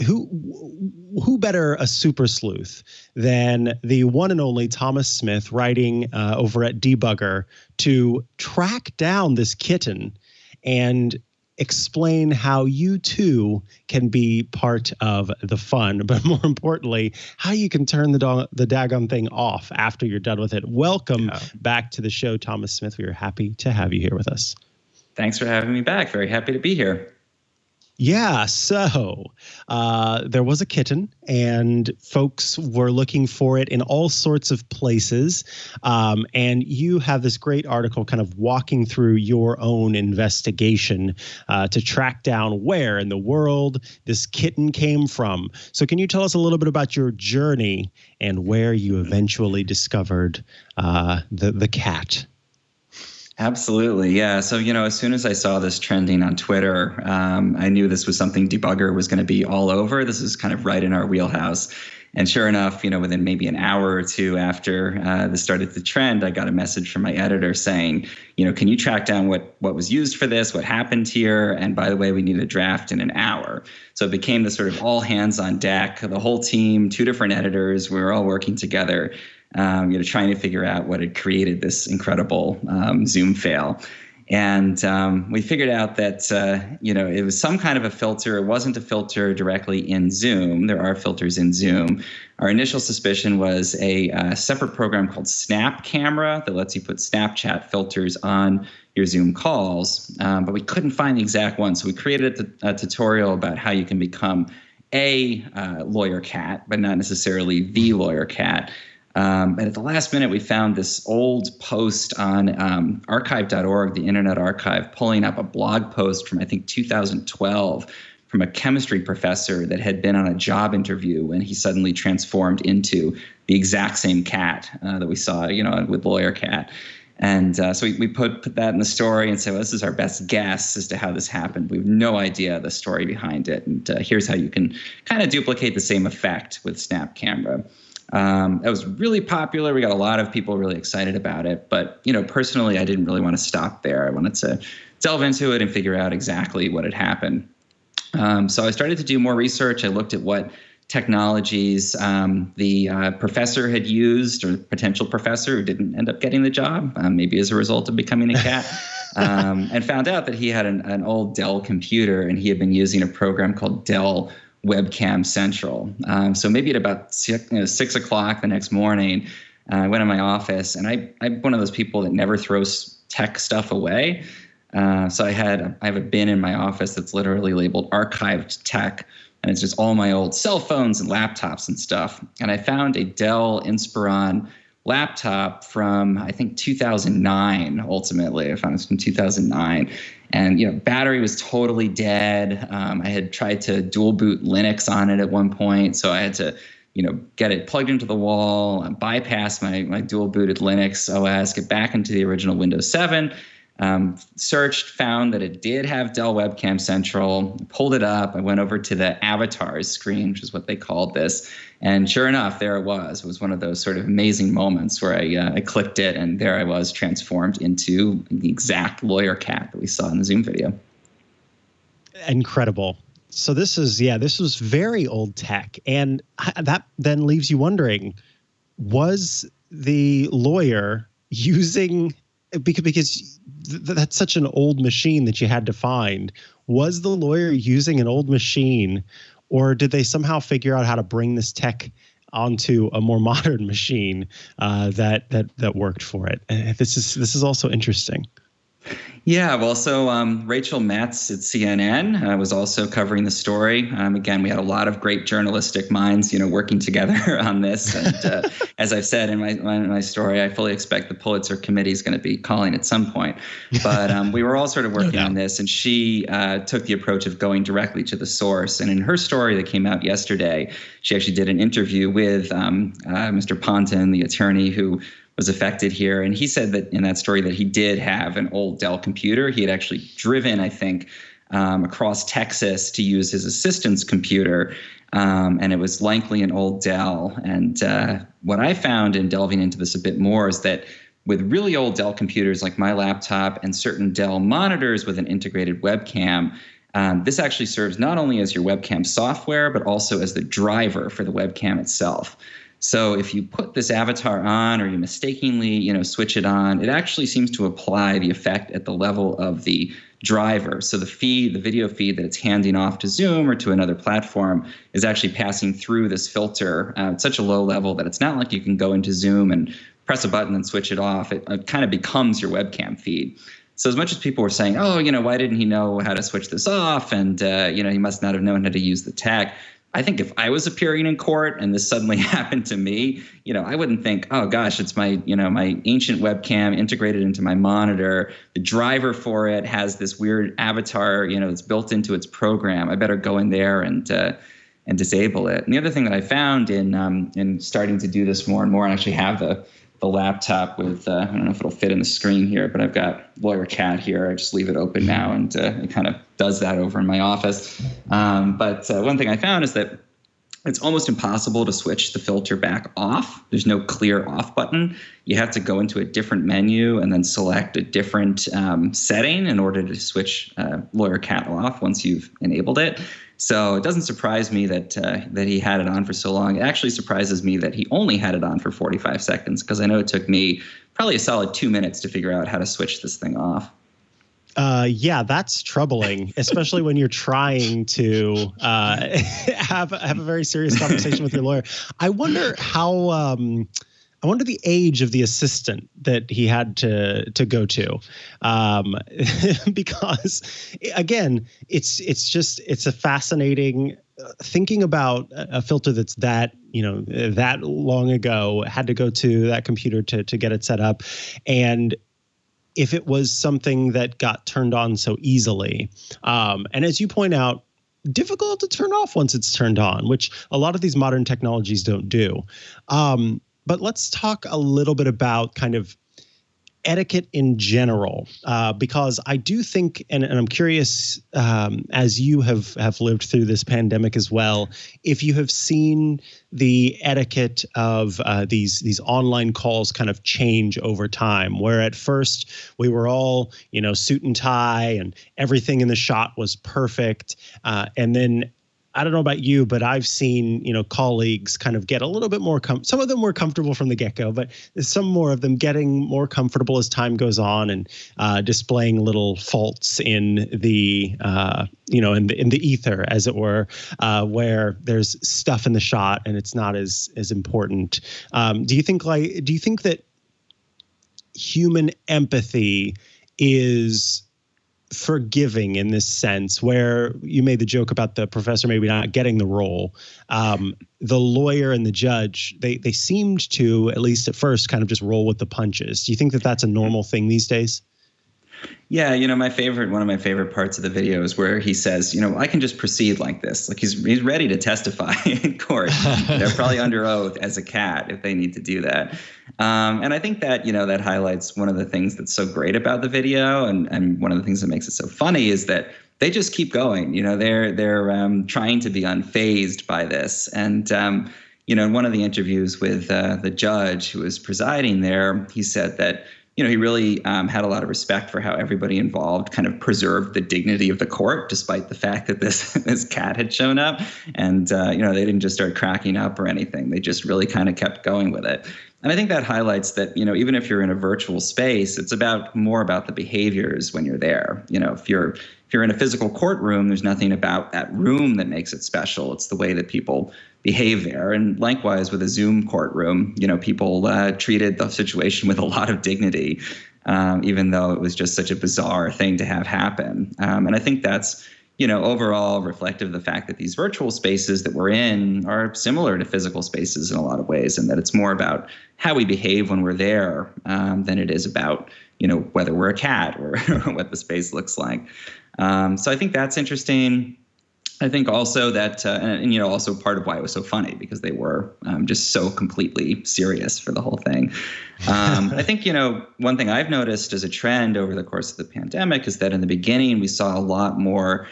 who better a super sleuth than the one and only Thomas Smith, writing over at Debugger, to track down this kitten and explain how you too can be part of the fun, but more importantly, how you can turn the daggone thing off after you're done with it. Welcome back to the show, Thomas Smith. We are happy to have you here with us. Thanks for having me back. Very happy to be here. Yeah, so there was a kitten, and folks were looking for it in all sorts of places. And you have this great article kind of walking through your own investigation to track down where in the world this kitten came from. So can you tell us a little bit about your journey and where you eventually discovered the cat? Absolutely. Yeah. So, as soon as I saw this trending on Twitter, I knew this was something Debugger was going to be all over. This is kind of right in our wheelhouse. And sure enough, within maybe an hour or two after this started to trend, I got a message from my editor saying, can you track down what was used for this, what happened here? And by the way, we need a draft in an hour. So it became this sort of all hands on deck, the whole team, 2 different editors. We were all working together, trying to figure out what had created this incredible Zoom fail. And we figured out that, it was some kind of a filter. It wasn't a filter directly in Zoom. There are filters in Zoom. Our initial suspicion was a separate program called Snap Camera that lets you put Snapchat filters on your Zoom calls, but we couldn't find the exact one. So we created a tutorial about how you can become a lawyer cat, but not necessarily the lawyer cat. And at the last minute, we found this old post on archive.org, the Internet Archive, pulling up a blog post from, I think, 2012 from a chemistry professor that had been on a job interview when he suddenly transformed into the exact same cat that we saw, with lawyer cat. And so we put that in the story and said, well, this is our best guess as to how this happened. We have no idea the story behind it. And here's how you can kind of duplicate the same effect with Snap Camera. It was really popular. We got a lot of people really excited about it. But, personally, I didn't really want to stop there. I wanted to delve into it and figure out exactly what had happened. So I started to do more research. I looked at what technologies the professor had used, or potential professor who didn't end up getting the job, maybe as a result of becoming a cat, and found out that he had an old Dell computer, and he had been using a program called Dell Webcam Central. So maybe at about 6 o'clock the next morning, I went in my office, and I'm one of those people that never throws tech stuff away. So I have a bin in my office that's literally labeled archived tech, and it's just all my old cell phones and laptops and stuff. And I found a Dell Inspiron laptop from, I think, 2009, ultimately. I found it from 2009. And, battery was totally dead. I had tried to dual boot Linux on it at one point. So I had to, get it plugged into the wall, bypass my dual booted Linux OS, get back into the original Windows 7. Searched, found that it did have Dell Webcam Central, pulled it up. I went over to the avatars screen, which is what they called this. And sure enough, there it was. It was one of those sort of amazing moments where I clicked it, and there I was, transformed into the exact lawyer cat that we saw in the Zoom video. Incredible. So this was very old tech. And that then leaves you wondering, was the lawyer using, because that's such an old machine that you had to find, was the lawyer using an old machine, or did they somehow figure out how to bring this tech onto a more modern machine that worked for it? This is also interesting. Yeah, well, so Rachel Metz at CNN was also covering the story. Again, we had a lot of great journalistic minds, working together on this. And as I've said in my story, I fully expect the Pulitzer Committee is going to be calling at some point. But we were all sort of working on this, and she took the approach of going directly to the source. And in her story that came out yesterday, she actually did an interview with Mr. Ponton, the attorney who was affected here. And he said that in that story that he did have an old Dell computer. He had actually driven, I think, across Texas to use his assistant's computer. And it was likely an old Dell. And what I found in delving into this a bit more is that with really old Dell computers like my laptop and certain Dell monitors with an integrated webcam, This actually serves not only as your webcam software, but also as the driver for the webcam itself. So if you put this avatar on or you mistakenly, switch it on, it actually seems to apply the effect at the level of the driver. So the video feed that it's handing off to Zoom or to another platform is actually passing through this filter at such a low level that it's not like you can go into Zoom and press a button and switch it off. It kind of becomes your webcam feed. So as much as people were saying, oh, why didn't he know how to switch this off? And, he must not have known how to use the tech. I think if I was appearing in court and this suddenly happened to me, I wouldn't think, oh gosh, it's my, my ancient webcam integrated into my monitor. The driver for it has this weird avatar, that's built into its program. I better go in there and disable it. And the other thing that I found in starting to do this more and more, and actually have the laptop with, I don't know if it'll fit in the screen here, but I've got Lawyer Cat here. I just leave it open now, and it kind of does that over in my office. But one thing I found is that it's almost impossible to switch the filter back off. There's no clear off button. You have to go into a different menu and then select a different setting in order to switch Lawyer Cat off once you've enabled it. So it doesn't surprise me that he had it on for so long. It actually surprises me that he only had it on for 45 seconds, because I know it took me probably a solid 2 minutes to figure out how to switch this thing off. Yeah, that's troubling, especially when you're trying to have a very serious conversation with your lawyer. I wonder I wonder the age of the assistant that he had to go to, because again, it's a fascinating thinking about a filter that's that long ago, had to go to that computer to get it set up, and if it was something that got turned on so easily, and as you point out, difficult to turn off once it's turned on, which a lot of these modern technologies don't do. But let's talk a little bit about kind of etiquette in general, because I do think, and I'm curious, as you have lived through this pandemic as well, if you have seen the etiquette of these online calls kind of change over time, where at first we were all, suit and tie and everything in the shot was perfect. And then I don't know about you, but I've seen, colleagues kind of get a little bit more, some of them were comfortable from the get-go, but some more of them getting more comfortable as time goes on and displaying little faults in the, in the ether, as it were, where there's stuff in the shot and it's not as important. Do you think that human empathy is forgiving in this sense, where you made the joke about the professor maybe not getting the role? The lawyer and the judge, they seemed to, at least at first, kind of just roll with the punches. Do you think that that's a normal thing these days? Yeah, one of my favorite parts of the video is where he says, I can just proceed like this. Like he's ready to testify in court. They're probably under oath as a cat if they need to do that. And I think that, that highlights one of the things that's so great about the video, and one of the things that makes it so funny is that they just keep going. They're trying to be unfazed by this. And in one of the interviews with the judge who was presiding there, he said that he really had a lot of respect for how everybody involved kind of preserved the dignity of the court, despite the fact that this cat had shown up. And, they didn't just start cracking up or anything. They just really kind of kept going with it. And I think that highlights that, even if you're in a virtual space, it's more about the behaviors when you're there. If you're in a physical courtroom, there's nothing about that room that makes it special. It's the way that people behave there. And likewise with a Zoom courtroom, people treated the situation with a lot of dignity, even though it was just such a bizarre thing to have happen. And I think that's, overall reflective of the fact that these virtual spaces that we're in are similar to physical spaces in a lot of ways, and that it's more about how we behave when we're there than it is about, whether we're a cat or what the space looks like. So I think that's interesting. I think also that, and also part of why it was so funny, because they were just so completely serious for the whole thing. I think, one thing I've noticed as a trend over the course of the pandemic is that in the beginning we saw a lot more,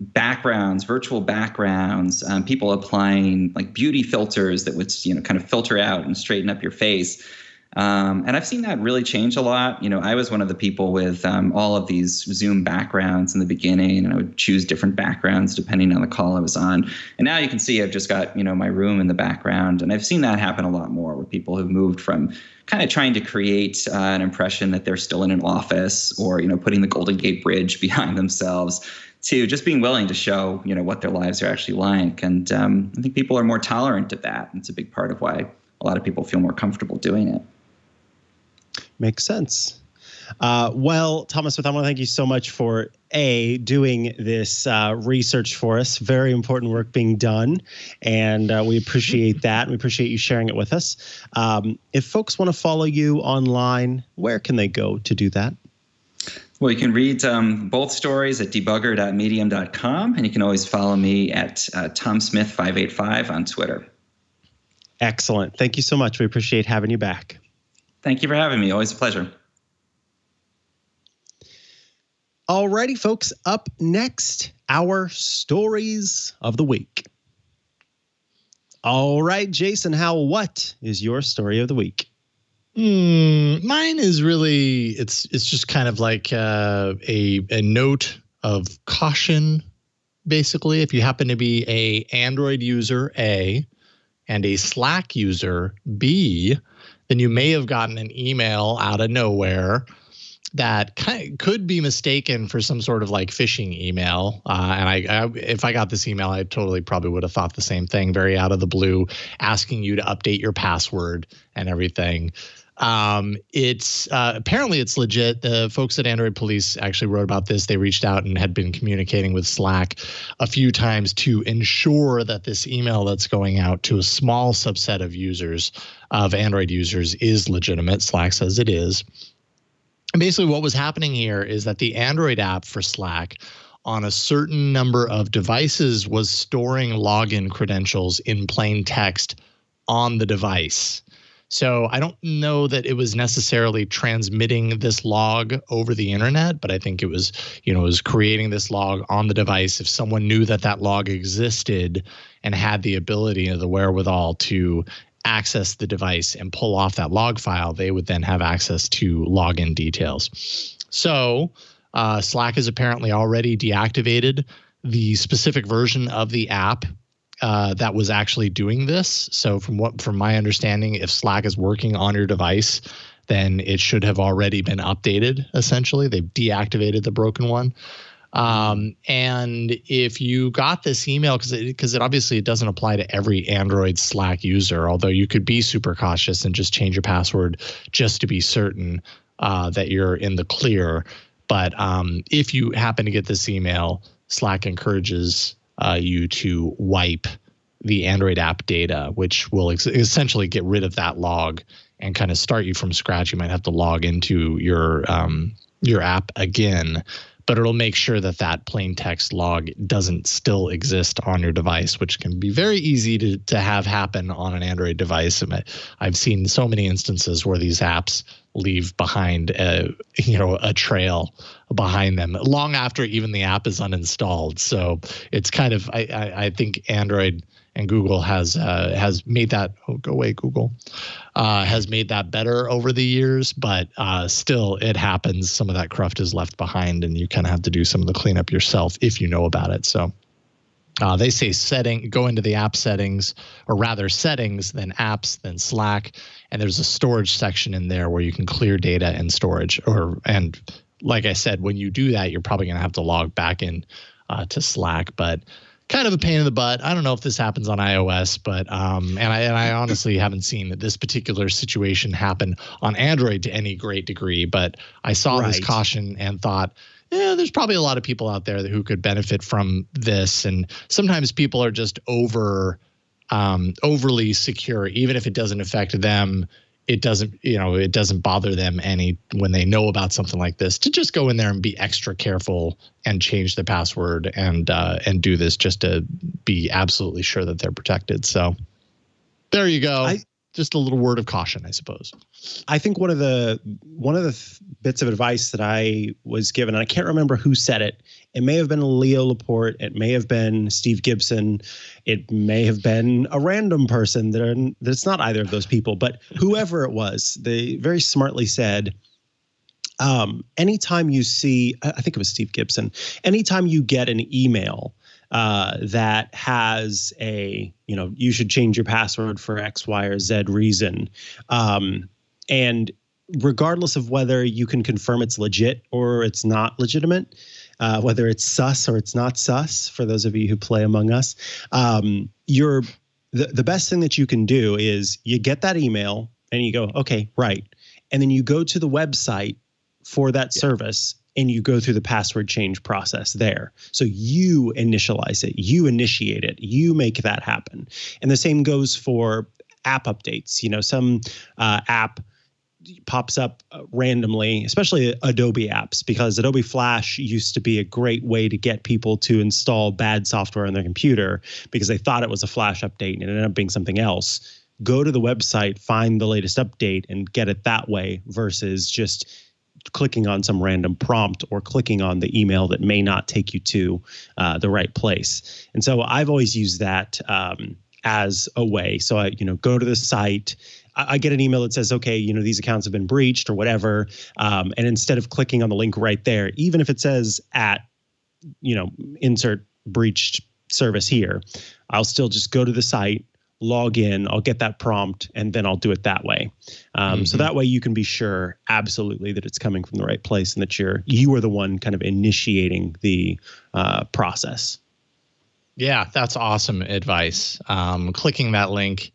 backgrounds, virtual backgrounds, people applying like beauty filters that would, kind of filter out and straighten up your face. And I've seen that really change a lot. I was one of the people with all of these Zoom backgrounds in the beginning, and I would choose different backgrounds depending on the call I was on. And now you can see I've just got, my room in the background. And I've seen that happen a lot more, where people have moved from kind of trying to create an impression that they're still in an office, or, putting the Golden Gate Bridge behind themselves, to just being willing to show, what their lives are actually like. And I think people are more tolerant of that. It's a big part of why a lot of people feel more comfortable doing it. Makes sense. Well, Thomas Smith, I want to thank you so much for doing this research for us. Very important work being done, and we appreciate that. And we appreciate you sharing it with us. If folks want to follow you online, where can they go to do that? Well, you can read both stories at debugger.medium.com, and you can always follow me at TomSmith585 on Twitter. Excellent. Thank you so much. We appreciate having you back. Thank you for having me. Always a pleasure. Alrighty, folks. Up next, our stories of the week. All right, Jason Howell, what is your story of the week? Mine is really, it's just kind of like a note of caution, basically. If you happen to be a Android user, A, and a Slack user, B, then you may have gotten an email out of nowhere that could be mistaken for some sort of like phishing email. And I if I got this email, I totally probably would have thought the same thing, very out of the blue, asking you to update your password and everything. It's apparently it's legit. The folks at Android Police actually wrote about this. They reached out and had been communicating with Slack a few times to ensure that this email that's going out to a small subset of users, of Android users, is legitimate. Slack says it is. And basically what was happening here is that the Android app for Slack on a certain number of devices was storing login credentials in plain text on the device. So I don't know that it was necessarily transmitting this log over the internet, but I think it was, it was creating this log on the device. If someone knew that that log existed and had the ability or the wherewithal to access the device and pull off that log file, they would then have access to login details. So Slack has apparently already deactivated the specific version of the app that was actually doing this. So from my understanding, if Slack is working on your device, then it should have already been updated. Essentially, they've deactivated the broken one. And if you got this email, because it obviously it doesn't apply to every Android Slack user, although you could be super cautious and just change your password just to be certain that you're in the clear. But if you happen to get this email, Slack encourages you to wipe the Android app data, which will essentially get rid of that log and kind of start you from scratch. You might have to log into your app again, but it'll make sure that that plain text log doesn't still exist on your device, which can be very easy to have happen on an Android device. I've seen so many instances where these apps leave behind a trail behind them long after even the app is uninstalled. So it's kind of, I think Android and Google has made that, go away Google, has made that better over the years, but still it happens. Some of that cruft is left behind and you kind of have to do some of the cleanup yourself if you know about it. So they say go into the app settings, or rather settings, then apps, then Slack. And there's a storage section in there where you can clear data and storage. And like I said, when you do that, you're probably going to have to log back in to Slack. But kind of a pain in the butt. I don't know if this happens on iOS, but and I honestly haven't seen this particular situation happen on Android to any great degree. But I saw this caution and thought, yeah, there's probably a lot of people out there who could benefit from this. And sometimes people are just overly secure, even if it doesn't affect them. It doesn't bother them any when they know about something like this, to just go in there and be extra careful and change the password and do this just to be absolutely sure that they're protected. So there you go. just a little word of caution, I suppose. I think one of the bits of advice that I was given, and I can't remember who said it. It may have been Leo Laporte. It may have been Steve Gibson. It may have been a random person that's not either of those people, but whoever it was, they very smartly said, anytime you see, I think it was Steve Gibson, anytime you get an email that has you should change your password for X, Y, or Z reason. And regardless of whether you can confirm it's legit or it's not legitimate, whether it's sus or it's not sus, for those of you who play Among Us, the best thing that you can do is you get that email and you go, okay, right. And then you go to the website for that service and you go through the password change process there. So you initialize it, you initiate it, you make that happen. And the same goes for app updates. Some app pops up randomly, especially Adobe apps, because Adobe Flash used to be a great way to get people to install bad software on their computer because they thought it was a Flash update and it ended up being something else. Go to the website, find the latest update, and get it that way versus just clicking on some random prompt or clicking on the email that may not take you to the right place. And so I've always used that as a way. So I, go to the site, I get an email that says, okay, these accounts have been breached or whatever. And instead of clicking on the link right there, even if it says insert breached service here, I'll still just go to the site, log in, I'll get that prompt, and then I'll do it that way. So that way you can be sure absolutely that it's coming from the right place and that you are the one kind of initiating the process. Yeah, that's awesome advice. Clicking that link,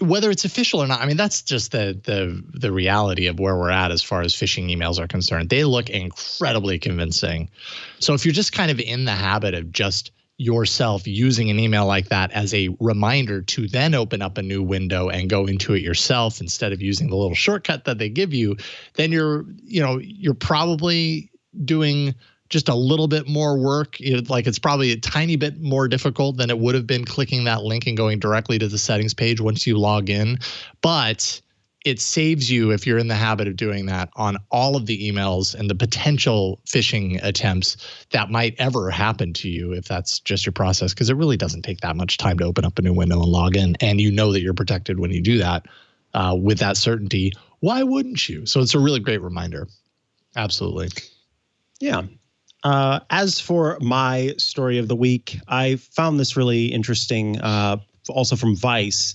whether it's official or not, I mean, that's just the reality of where we're at as far as phishing emails are concerned. They look incredibly convincing. So if you're just kind of in the habit of just yourself using an email like that as a reminder to then open up a new window and go into it yourself instead of using the little shortcut that they give you, then you're probably doing just a little bit more work. It's probably a tiny bit more difficult than it would have been clicking that link and going directly to the settings page once you log in. But it saves you, if you're in the habit of doing that, on all of the emails and the potential phishing attempts that might ever happen to you if that's just your process, because it really doesn't take that much time to open up a new window and log in. And you know that you're protected when you do that with that certainty. Why wouldn't you? So it's a really great reminder. Absolutely. Yeah. As for my story of the week, I found this really interesting, also from Vice.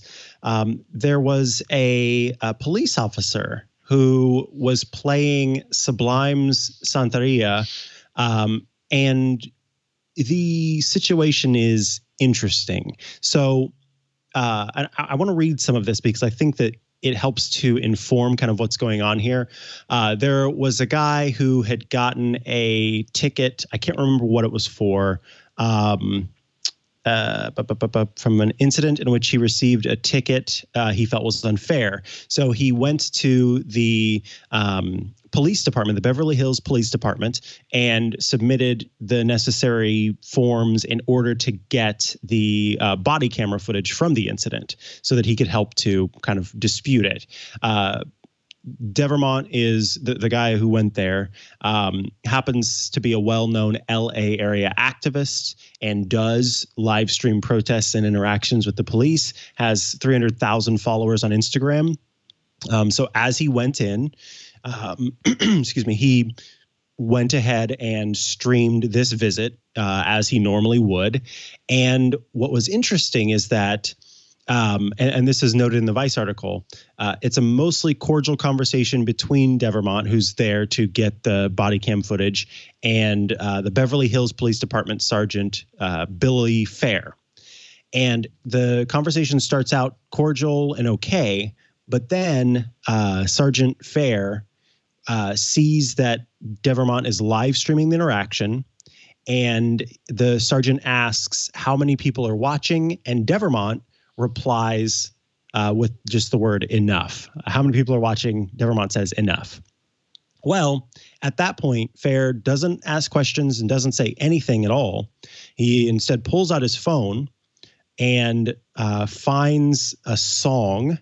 There was a police officer who was playing Sublime's Santeria, and the situation is interesting. So I want to read some of this because I think that it helps to inform kind of what's going on here. There was a guy who had gotten a ticket. I can't remember what it was for. From an incident in which he received a ticket he felt was unfair. So he went to the police department, the Beverly Hills Police Department, and submitted the necessary forms in order to get the body camera footage from the incident so that he could help to kind of dispute it. Devermont is the guy who went there, happens to be a well-known LA area activist and does live stream protests and interactions with the police, has 300,000 followers on Instagram. So as he went in, he went ahead and streamed this visit as he normally would. And what was interesting is that and this is noted in the Vice article, it's a mostly cordial conversation between Devermont, who's there to get the body cam footage, and the Beverly Hills Police Department Sergeant Billy Fair. And the conversation starts out cordial and okay, but then Sergeant Fair sees that Devermont is live streaming the interaction, and the sergeant asks how many people are watching, and Devermont replies with just the word enough. How many people are watching? Devermont says enough. Well, at that point, Fair doesn't ask questions and doesn't say anything at all. He instead pulls out his phone and finds a song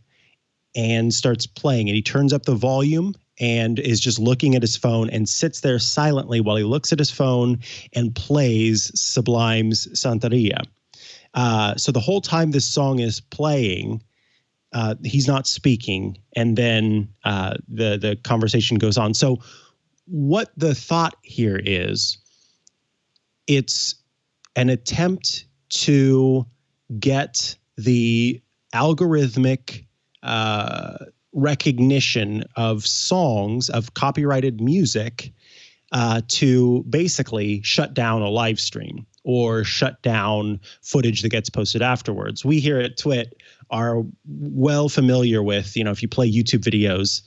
and starts playing. And he turns up the volume and is just looking at his phone and sits there silently while he looks at his phone and plays Sublime's Santeria. So the whole time this song is playing, he's not speaking, and then the conversation goes on. So what the thought here is, it's an attempt to get the algorithmic recognition of songs, of copyrighted music, to basically shut down a live stream or shut down footage that gets posted afterwards. We here at Twit are well familiar with, if you play YouTube videos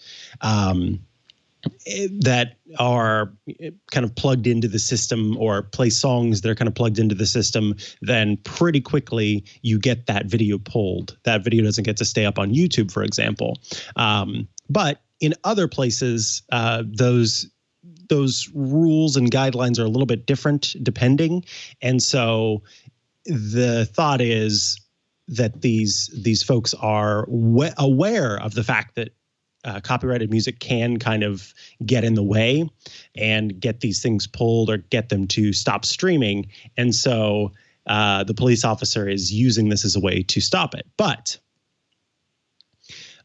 that are kind of plugged into the system, or play songs that are kind of plugged into the system, then pretty quickly you get that video pulled. That video doesn't get to stay up on YouTube, for example. But in other places, those rules and guidelines are a little bit different depending. And so the thought is that these folks are aware of the fact that copyrighted music can kind of get in the way and get these things pulled or get them to stop streaming. And so the police officer is using this as a way to stop it. But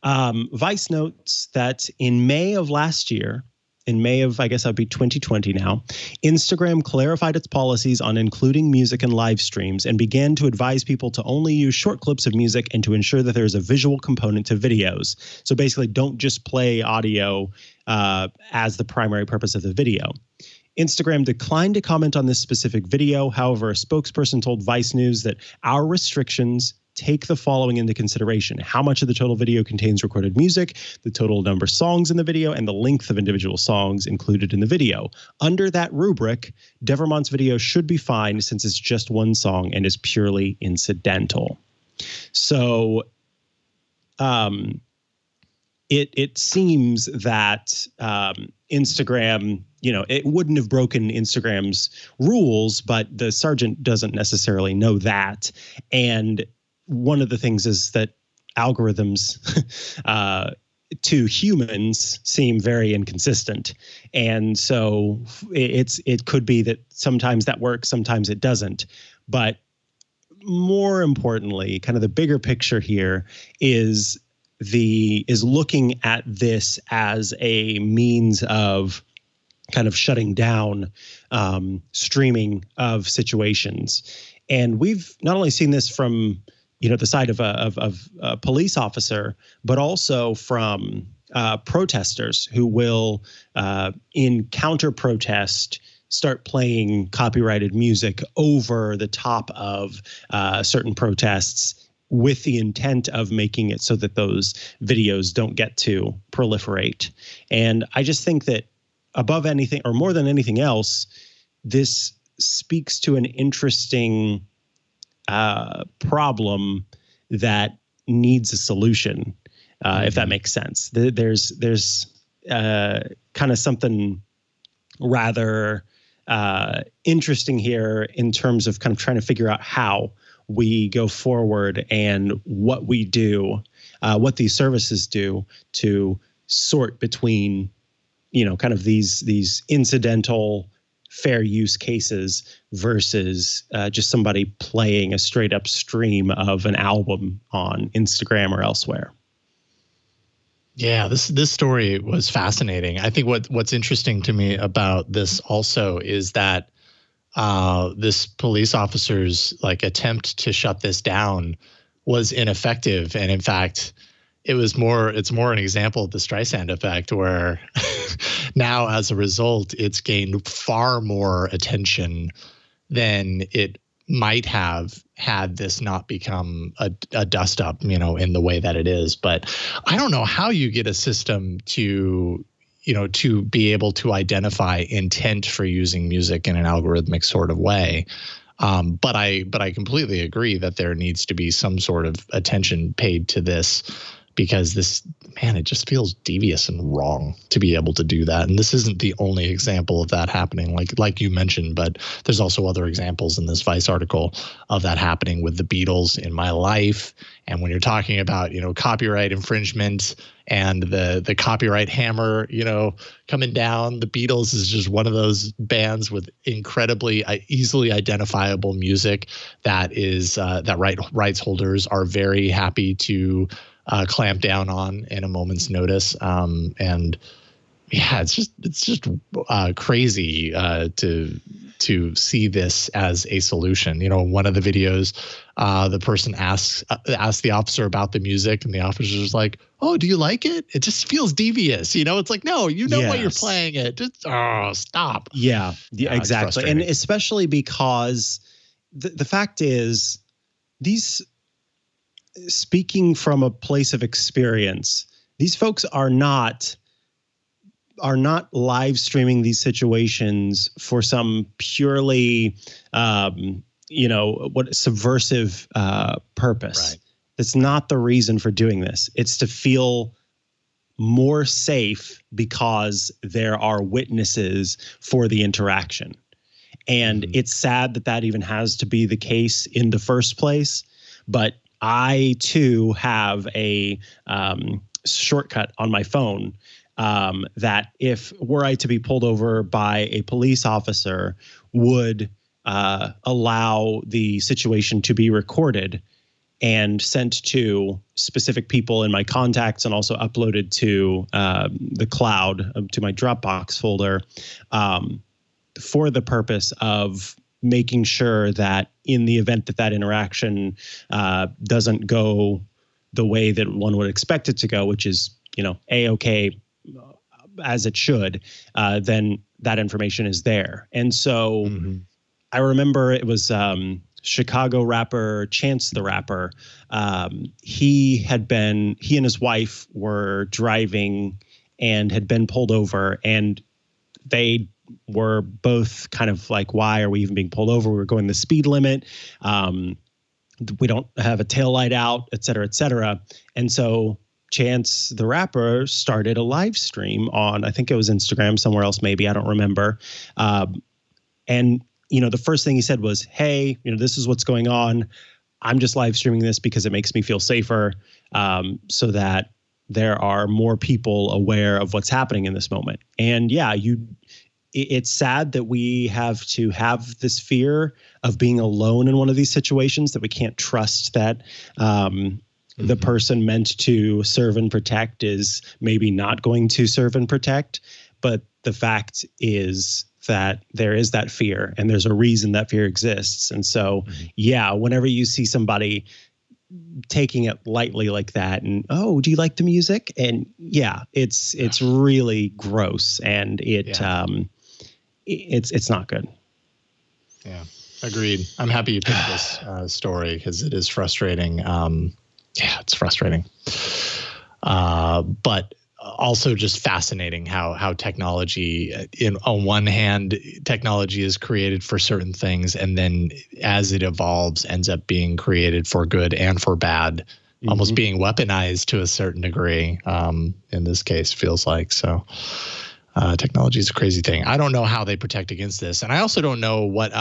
Vice notes that in May of last year, in May of, I guess that'd be 2020 now, Instagram clarified its policies on including music in live streams and began to advise people to only use short clips of music and to ensure that there's a visual component to videos. So basically, don't just play audio as the primary purpose of the video. Instagram declined to comment on this specific video. However, a spokesperson told Vice News that our restrictions take the following into consideration: how much of the total video contains recorded music, the total number of songs in the video, and the length of individual songs included in the video. Under that rubric, Devermont's video should be fine since it's just one song and is purely incidental. So it seems that Instagram, it wouldn't have broken Instagram's rules, but the Sargent doesn't necessarily know that. And one of the things is that algorithms to humans seem very inconsistent. And so it could be that sometimes that works, sometimes it doesn't. But more importantly, kind of the bigger picture here is looking at this as a means of kind of shutting down streaming of situations. And we've not only seen this from the side of a police officer, but also from protesters who will, in counter protest, start playing copyrighted music over the top of certain protests with the intent of making it so that those videos don't get to proliferate. And I just think that above anything, or more than anything else, this speaks to an interesting problem that needs a solution, if that makes sense. There's kind of something rather interesting here in terms of kind of trying to figure out how we go forward and what we do, what these services do to sort between, kind of these incidental fair use cases versus just somebody playing a straight up stream of an album on Instagram or elsewhere. Yeah, this story was fascinating. I think what's interesting to me about this also is that this police officer's attempt to shut this down was ineffective, and in fact, it's more an example of the Streisand effect, where now as a result, it's gained far more attention than it might have had this not become a dust up, in the way that it is. But I don't know how you get a system to be able to identify intent for using music in an algorithmic sort of way. But I completely agree that there needs to be some sort of attention paid to this because it just feels devious and wrong to be able to do that. And this isn't the only example of that happening, like you mentioned, but there's also other examples in this Vice article of that happening with the Beatles in my life. And when you're talking about, copyright infringement and the copyright hammer, coming down, the Beatles is just one of those bands with incredibly easily identifiable music that is that rights holders are very happy to clamp down on in a moment's notice. And yeah, it's just crazy to see this as a solution. One of the videos, the person asks the officer about the music, and the officer's like, "Oh, do you like it? It just feels devious." It's like, no, why you're playing it. Just stop. Yeah, exactly. And especially because the fact is, speaking from a place of experience, these folks are not live streaming these situations for some purely, subversive purpose. Right. That's not the reason for doing this. It's to feel more safe because there are witnesses for the interaction. And it's sad that even has to be the case in the first place. But I too have a shortcut on my phone that if were I to be pulled over by a police officer would allow the situation to be recorded and sent to specific people in my contacts and also uploaded to the cloud, to my Dropbox folder, for the purpose of making sure that in the event that interaction doesn't go the way that one would expect it to go, which is, A-okay as it should, then that information is there. And so I remember it was Chicago rapper Chance the Rapper. He and his wife were driving and had been pulled over, and they were both kind of like, why are we even being pulled over? We were going the speed limit. We don't have a taillight out, et cetera, et cetera. And so Chance the Rapper started a live stream on, I think it was Instagram, somewhere else maybe, I don't remember. And the first thing he said was, "Hey, this is what's going on. I'm just live streaming this because it makes me feel safer, so that there are more people aware of what's happening in this moment." And yeah, it's sad that we have to have this fear of being alone in one of these situations, that we can't trust that the person meant to serve and protect is maybe not going to serve and protect. But the fact is that there is that fear, and there's a reason that fear exists. And so, yeah, whenever you see somebody taking it lightly like that, and, "Oh, do you like the music?" And yeah, it's really gross, and it's not good. Yeah, agreed. I'm happy you picked this story because it is frustrating. It's frustrating. But also just fascinating how technology, on one hand, technology is created for certain things, and then as it evolves, ends up being created for good and for bad, almost being weaponized to a certain degree. In this case, feels like so. Technology is a crazy thing. I don't know how they protect against this, and I also don't know what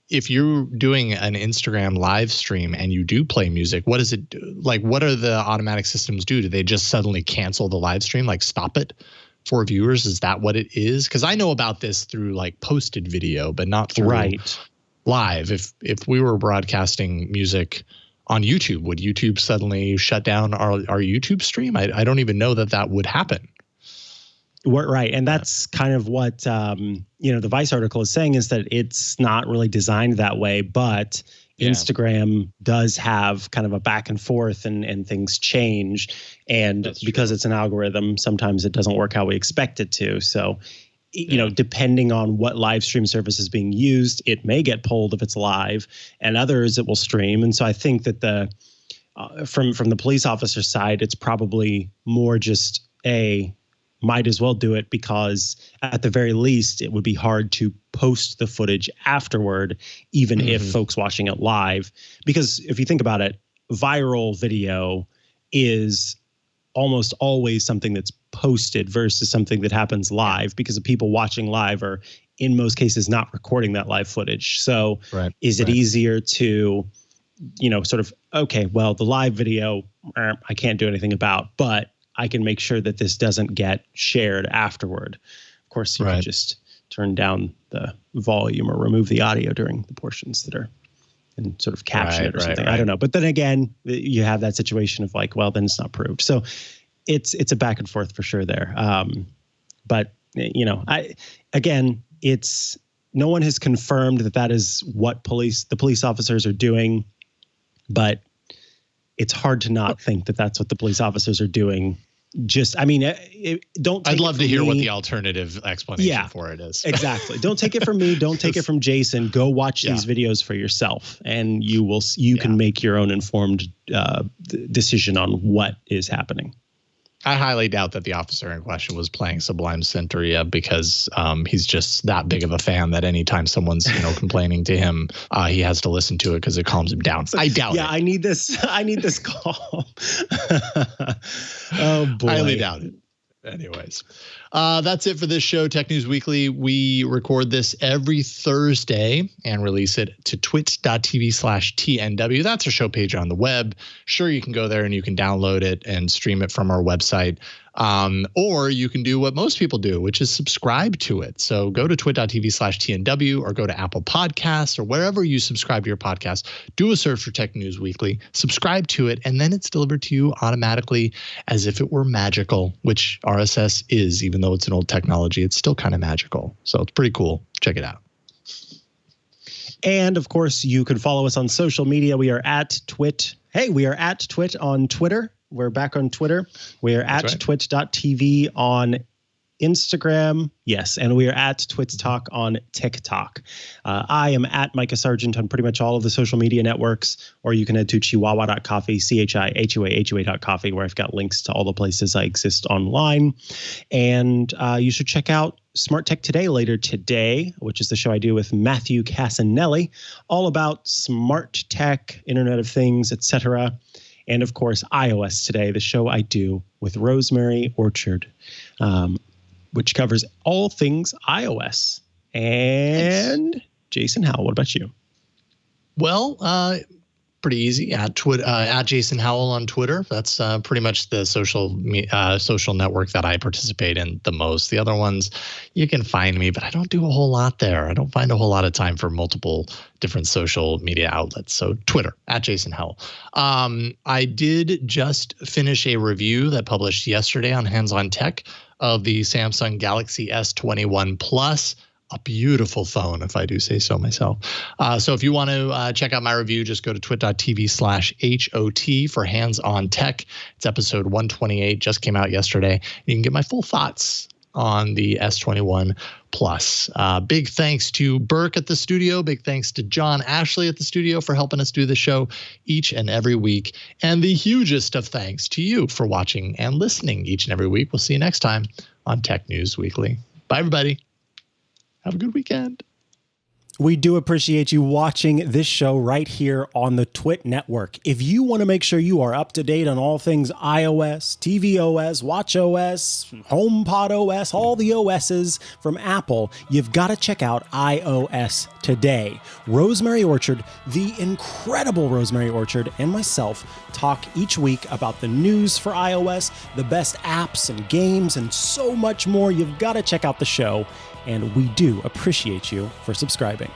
if you're doing an Instagram live stream and you do play music, what does it do? Like, what are the automatic systems do? Do they just suddenly cancel the live stream, like stop it for viewers? Is that what it is? Because I know about this through like posted video, but not through live. If we were broadcasting music on YouTube, would YouTube suddenly shut down our YouTube stream? I don't even know that would happen. Right. And that's kind of what, the Vice article is saying, is that it's not really designed that way, but Instagram does have kind of a back and forth and things change. And that's because it's an algorithm, sometimes it doesn't work how we expect it to. So, depending on what live stream service is being used, it may get pulled if it's live, and others it will stream. And so I think that from the police officer side, it's probably more just might as well do it, because at the very least, it would be hard to post the footage afterward, even if folks watching it live. Because if you think about it, viral video is almost always something that's posted versus something that happens live, because the people watching live are in most cases not recording that live footage. So is it easier to, sort of, okay, well, the live video, I can't do anything about, but I can make sure that this doesn't get shared afterward. Of course, you can just turn down the volume or remove the audio during the portions that are and sort of caption it or something. I don't know. But then again, you have that situation of like, well, then it's not proved. So it's a back and forth for sure there. But it's no one has confirmed that is what the police officers are doing, but it's hard to not think that that's what the police officers are doing. I'd love to hear what the alternative explanation for it is. Exactly. Don't take it from me. Don't take it from Jason. Go watch these videos for yourself, and you can make your own informed decision on what is happening. I highly doubt that the officer in question was playing Sublime Centuria because he's just that big of a fan that anytime someone's complaining to him, he has to listen to it because it calms him down. I doubt it. Yeah, I need this calm. Oh boy, highly doubt it. Anyways, that's it for this show, Tech News Weekly. We record this every Thursday and release it to twit.tv/TNW. That's our show page on the web. Sure, you can go there and you can download it and stream it from our website. Or you can do what most people do, which is subscribe to it. So go to twit.tv/TNW or go to Apple Podcasts or wherever you subscribe to your podcast. Do a search for Tech News Weekly, subscribe to it, and then it's delivered to you automatically as if it were magical, which RSS is, even though it's an old technology. It's still kind of magical. So it's pretty cool. Check it out. And of course, you can follow us on social media. We are at Twit. Hey, we are at Twit on Twitter. We're back on Twitter. We are at twit.tv on Instagram. Yes. And we are at Twit Talk on TikTok. I am at Mikah Sargent on pretty much all of the social media networks, or you can head to chihuahua.coffee, CHIHUA.coffee, where I've got links to all the places I exist online. And you should check out Smart Tech Today later today, which is the show I do with Matthew Casanelli, all about smart tech, Internet of Things, etc. And of course, iOS Today, the show I do with Rosemary Orchard, which covers all things iOS. And Jason Howell, what about you? Well, pretty easy. At Jason Howell on Twitter. That's pretty much the social network that I participate in the most. The other ones, you can find me, but I don't do a whole lot there. I don't find a whole lot of time for multiple different social media outlets. So Twitter, at Jason Howell. I did just finish a review that published yesterday on Hands on Tech of the Samsung Galaxy S21 Plus. A beautiful phone, if I do say so myself. So if you want to check out my review, just go to twit.tv/HOT for Hands on Tech. It's episode 128, just came out yesterday. You can get my full thoughts on the S21 Plus. Big thanks to Burke at the studio. Big thanks to John Ashley at the studio for helping us do the show each and every week. And the hugest of thanks to you for watching and listening each and every week. We'll see you next time on Tech News Weekly. Bye, everybody. Have a good weekend. We do appreciate you watching this show right here on the Twit Network. If you want to make sure you are up to date on all things iOS, tvOS, watchOS, HomePod OS, all the OSs from Apple, you've got to check out iOS Today. Rosemary Orchard, the incredible Rosemary Orchard, and myself talk each week about the news for iOS, the best apps and games, and so much more. You've got to check out the show. And we do appreciate you for subscribing.